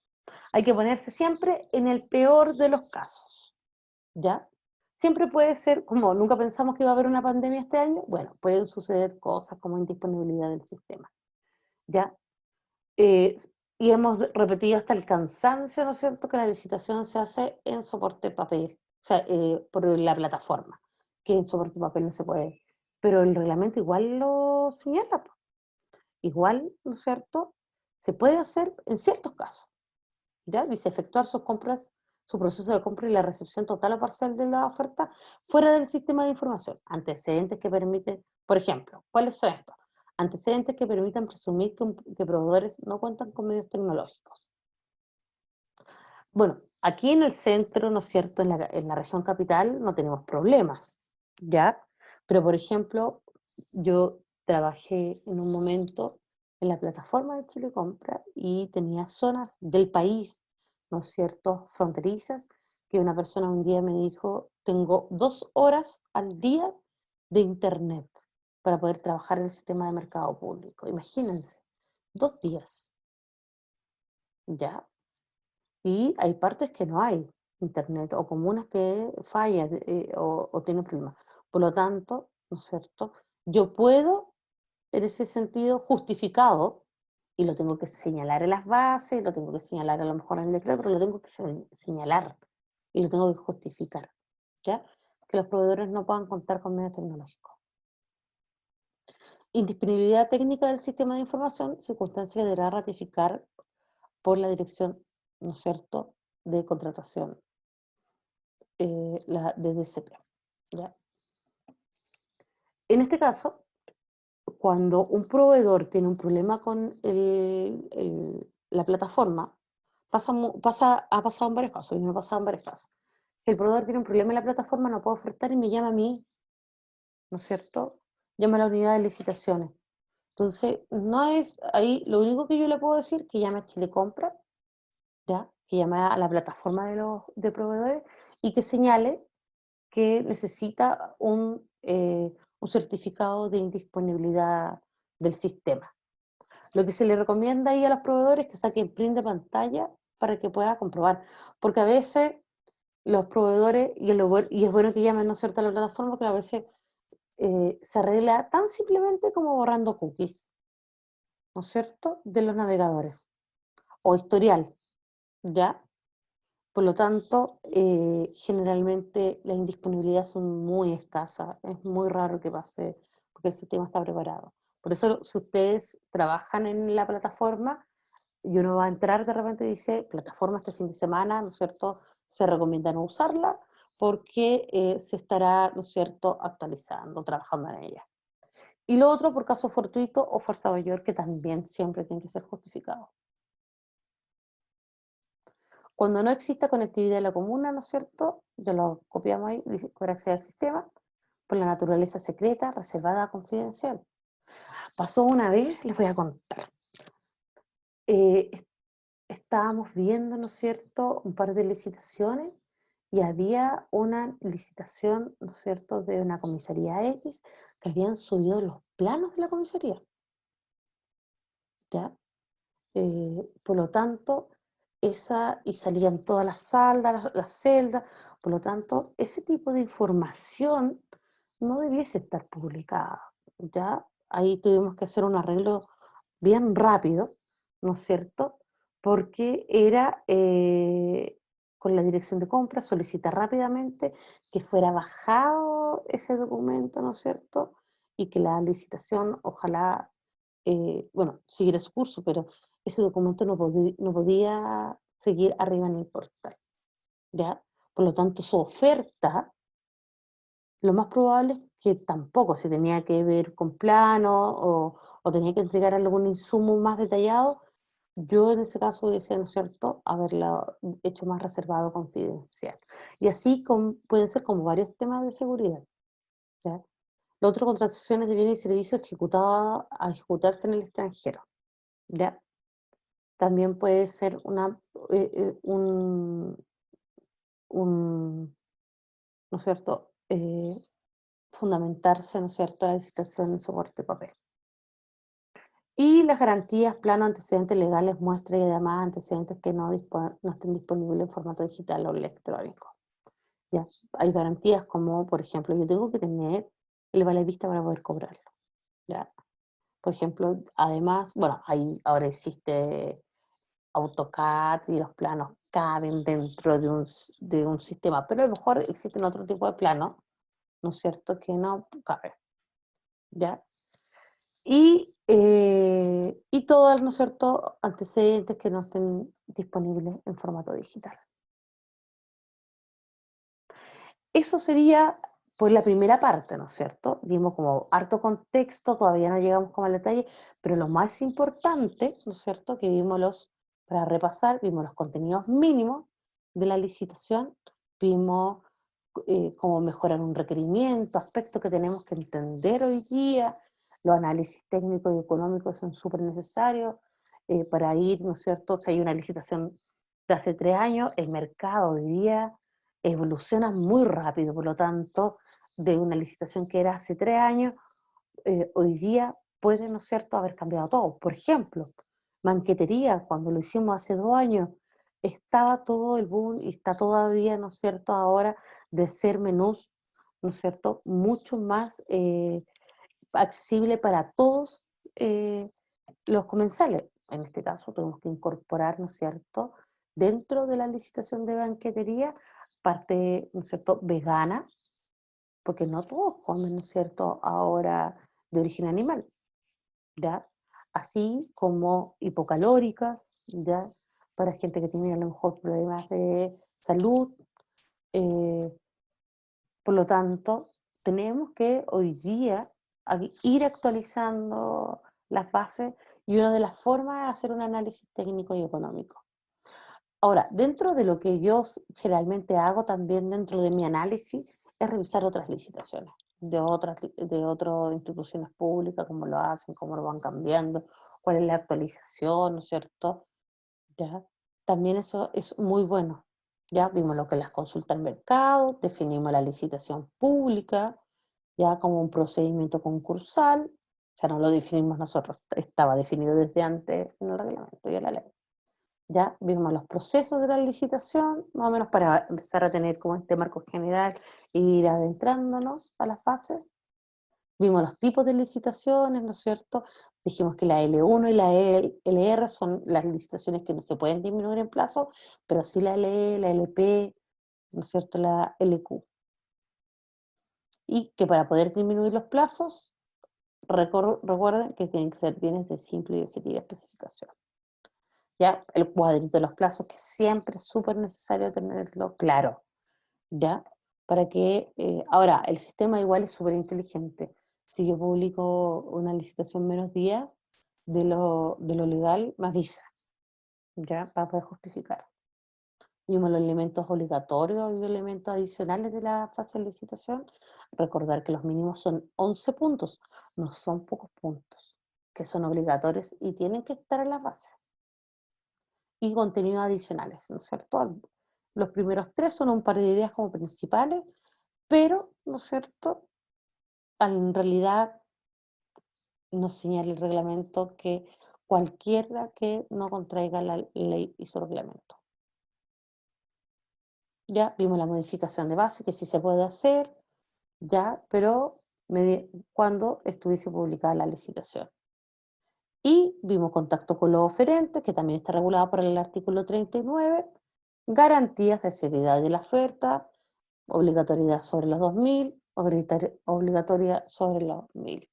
Hay que ponerse siempre en el peor de los casos, ¿ya? Siempre puede ser, como nunca pensamos que iba a haber una pandemia este año, bueno, pueden suceder cosas como indisponibilidad del sistema, ¿ya? Eh, y hemos repetido hasta el cansancio, ¿no es cierto?, que la licitación se hace en soporte papel, o sea, por la plataforma, que en soporte papel no se puede. Pero el reglamento igual lo señala, po. Igual, ¿no es cierto?, se puede hacer en ciertos casos, ¿ya? Dice efectuar sus compras, su proceso de compra y la recepción total o parcial de la oferta fuera del sistema de información. Antecedentes que permiten, por ejemplo, ¿cuáles son estos? Antecedentes que permitan presumir que proveedores no cuentan con medios tecnológicos. Bueno, aquí en el centro, ¿no es cierto?, en la región capital no tenemos problemas, ¿ya? Pero, por ejemplo, yo trabajé en un momento en la plataforma de Chile Compra y tenía zonas del país, ¿no es cierto?, fronterizas, que una persona un día me dijo, tengo 2 horas al día de internet para poder trabajar en el sistema de mercado público. Imagínense, 2 días, ¿ya? Y hay partes que no hay internet o comunas que fallan o tienen problemas. Por lo tanto, ¿no es cierto? Yo puedo, en ese sentido, justificado, y lo tengo que señalar en las bases, lo tengo que señalar a lo mejor en el decreto, pero lo tengo que señalar y lo tengo que justificar, ¿ya? Que los proveedores no puedan contar con medios tecnológicos. Indisponibilidad técnica del sistema de información, circunstancia que deberá ratificar por la dirección, ¿no es cierto?, de contratación, la DDCP, ¿ya? En este caso, cuando un proveedor tiene un problema con la plataforma, ha pasado en varios casos, y me ha pasado en varios casos. El proveedor tiene un problema en la plataforma, no puede ofertar y me llama a mí, ¿no es cierto? Llama a la unidad de licitaciones. Entonces, no es ahí, lo único que yo le puedo decir que llame a Chile Compra, ¿ya? Que llame a la plataforma de proveedores y que señale que necesita un certificado de indisponibilidad del sistema. Lo que se le recomienda ahí a los proveedores es que saquen print de pantalla para que pueda comprobar, porque a veces los proveedores, y es bueno que llamen, ¿no es cierto?, a la plataforma, porque a veces se arregla tan simplemente como borrando cookies, ¿no es cierto?, de los navegadores, o historial, ¿ya? Por lo tanto, generalmente las indisponibilidades son muy escasas, es muy raro que pase, porque el sistema está preparado. Por eso, si ustedes trabajan en la plataforma y uno va a entrar de repente y dice, plataforma este fin de semana, ¿no es cierto?, se recomienda no usarla porque se estará, ¿no es cierto?, actualizando, trabajando en ella. Y lo otro, por caso fortuito o fuerza mayor, que también siempre tiene que ser justificado. Cuando no exista conectividad en la comuna, ¿no es cierto?, ya lo copiamos ahí, dice, para acceder al sistema, por la naturaleza secreta, reservada, confidencial. Pasó una vez, les voy a contar. Eh, Estábamos viendo, ¿no es cierto?, un par de licitaciones y había una licitación, ¿no es cierto?, de una comisaría X que habían subido los planos de la comisaría, ¿ya? Por lo tanto, y salían todas las saldas, las celdas, por lo tanto, ese tipo de información no debiese estar publicada, ¿ya? Ahí tuvimos que hacer un arreglo bien rápido, ¿no es cierto? Porque era con la dirección de compra, solicita rápidamente que fuera bajado ese documento, ¿no es cierto? Y que la licitación, ojalá, bueno, siguiera su curso, pero ese documento no podía seguir arriba en el portal, ¿ya? Por lo tanto, su oferta, lo más probable es que tampoco, si tenía que ver con plano o tenía que entregar algún insumo más detallado, yo en ese caso hubiese, ¿no es cierto?, haberla hecho más reservado, confidencial. Y así pueden ser como varios temas de seguridad, ¿ya? Lo otro, contrataciones de bienes y servicios ejecutadas a ejecutarse en el extranjero, ¿ya? También puede ser un, ¿no es cierto?, fundamentarse, ¿no es cierto?, la licitación en soporte de papel. Y las garantías, planos, antecedentes legales, muestras y demás antecedentes que no estén disponibles en formato digital o electrónico. ¿Ya? Hay garantías como, por ejemplo, yo tengo que tener el vale vista para poder cobrarlo. ¿Ya? Por ejemplo, además, bueno, ahora existe AutoCAD y los planos caben dentro de un sistema, pero a lo mejor existen otro tipo de planos, ¿no es cierto?, que no caben. ¿Ya? Y todos, ¿no es cierto?, antecedentes que no estén disponibles en formato digital. Eso sería, pues, la primera parte, ¿no es cierto? Dimos como harto contexto, todavía no llegamos como al detalle, pero lo más importante, ¿no es cierto?, que para repasar, vimos los contenidos mínimos de la licitación, vimos cómo mejorar un requerimiento, aspectos que tenemos que entender hoy día, los análisis técnicos y económicos son súper necesarios para ir, ¿no es cierto? Si hay una licitación de hace 3 años, el mercado hoy día evoluciona muy rápido, por lo tanto, de una licitación que era hace 3 años, hoy día puede, ¿no es cierto?, haber cambiado todo. Por ejemplo, banquetería, cuando lo hicimos hace 2 años, estaba todo el boom y está todavía, ¿no es cierto?, ahora de ser menús, ¿no es cierto?, mucho más accesible para todos los comensales. En este caso, tenemos que incorporar, ¿no es cierto?, dentro de la licitación de banquetería, parte, ¿no es cierto?, vegana, porque no todos comen, ¿no es cierto?, ahora de origen animal, ¿ya? Así como hipocalóricas, ¿ya? Para gente que tiene a lo mejor problemas de salud. eh, por lo tanto, tenemos que hoy día ir actualizando las bases y una de las formas es hacer un análisis técnico y económico. Ahora, dentro de lo que yo generalmente hago también dentro de mi análisis es revisar otras licitaciones de otras instituciones públicas, cómo lo hacen, cómo lo van cambiando, cuál es la actualización, ¿no es cierto? ¿Ya? También eso es muy bueno. Ya vimos lo que es las consultas al mercado, definimos la licitación pública, ya como un procedimiento concursal, ya no lo definimos nosotros, estaba definido desde antes en el reglamento y en la ley. Ya vimos los procesos de la licitación, más o menos para empezar a tener como este marco general e ir adentrándonos a las fases. Vimos los tipos de licitaciones, ¿no es cierto? Dijimos que la L1 y la LR son las licitaciones que no se pueden disminuir en plazo, pero sí la LE, la LP, ¿no es cierto? La LQ. Y que para poder disminuir los plazos, recuerden que tienen que ser bienes de simple y objetiva especificación. ¿Ya? El cuadrito de los plazos, que siempre es súper necesario tenerlo claro, ¿ya? Para que, ahora, el sistema igual es súper inteligente. Si yo publico una licitación menos días de lo legal, me avisa, ¿ya? Para poder justificar. Vimos los elementos obligatorios y elementos adicionales de la fase de licitación. Recordar que los mínimos son 11 puntos, no son pocos puntos, que son obligatorios y tienen que estar en las bases. Y contenidos adicionales, ¿no es cierto? Los primeros 3 son un par de ideas como principales, pero, ¿no es cierto?, en realidad nos señala el reglamento que cualquiera que no contraiga la ley y su reglamento. Ya vimos la modificación de base, que sí se puede hacer, ya, pero cuando estuviese publicada la licitación. Y vimos contacto con los oferentes, que también está regulado por el artículo 39, garantías de seriedad de la oferta, obligatoriedad sobre los 2.000, obligatoria sobre los 1.000.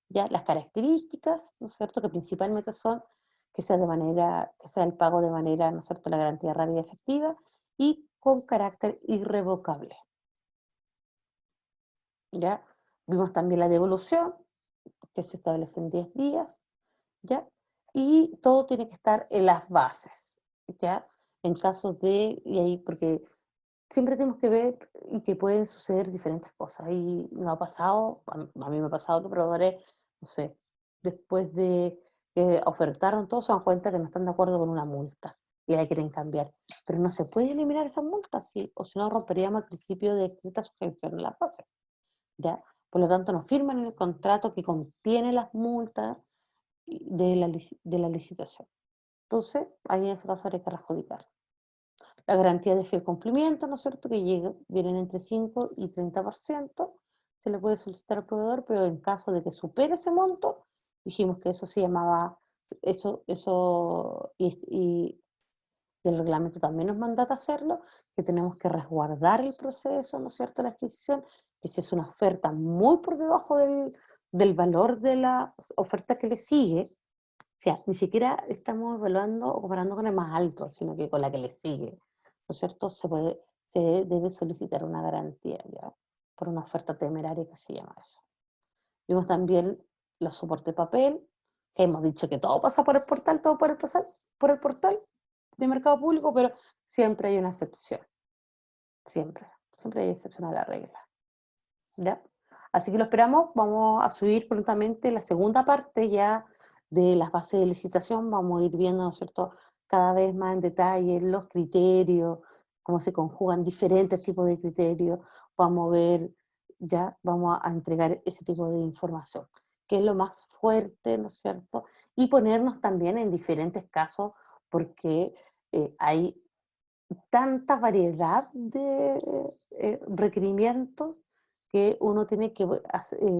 Ya las características, ¿no es cierto?, que principalmente son que sea el pago de manera, ¿no es cierto?, la garantía rápida y efectiva y con carácter irrevocable. ¿Ya? Vimos también la devolución, que se establece en 10 días, ¿ya? Y todo tiene que estar en las bases, ¿ya? En caso de, y ahí, porque siempre tenemos que ver y que pueden suceder diferentes cosas. Y me ha pasado, a mí me ha pasado que proveedores, no sé, después de que ofertaron todo, se dan cuenta que no están de acuerdo con una multa y la quieren cambiar. Pero no se puede eliminar esa multa, ¿sí? O si no romperíamos el principio de estricta suspensión en la fase, ¿ya? Por lo tanto, no firman en el contrato que contiene las multas de la licitación. Entonces, ahí en ese caso habría que adjudicar. La garantía de fiel cumplimiento, ¿no es cierto?, que vienen entre 5 y 30%, se le puede solicitar al proveedor, pero en caso de que supere ese monto, dijimos que eso se llamaba, y el reglamento también nos mandata hacerlo, que tenemos que resguardar el proceso, ¿no es cierto?, la adquisición, que si es una oferta muy por debajo del valor de la oferta que le sigue, o sea, ni siquiera estamos evaluando o comparando con el más alto, sino que con la que le sigue, ¿no es cierto? Se debe solicitar una garantía, ¿ya? Por una oferta temeraria que se llama eso. Vimos también los soportes de papel, que hemos dicho que todo pasa por el portal, todo por el portal de mercado público, pero siempre hay una excepción, siempre hay excepción a la regla, ¿ya? Así que lo esperamos, vamos a subir prontamente la segunda parte ya de las bases de licitación, vamos a ir viendo, ¿no es cierto?, cada vez más en detalle los criterios, cómo se conjugan diferentes tipos de criterios, vamos a ver, ya vamos a entregar ese tipo de información, que es lo más fuerte, ¿no es cierto?, y ponernos también en diferentes casos, porque hay tanta variedad de requerimientos que uno tiene que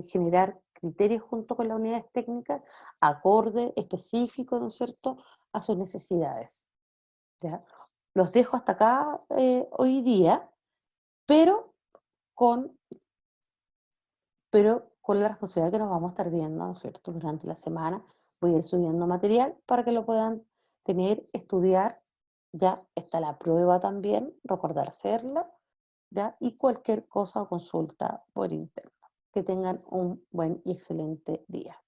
generar criterios junto con las unidades técnicas, acorde, específico, ¿no es cierto?, a sus necesidades, ¿ya? Los dejo hasta acá hoy día, pero con, pero con la responsabilidad que nos vamos a estar viendo, ¿no es cierto?, durante la semana. Voy a ir subiendo material para que lo puedan tener, estudiar. Ya está la prueba también, recordar hacerla, ¿ya? Y cualquier cosa o consulta por interno. Que tengan un buen y excelente día.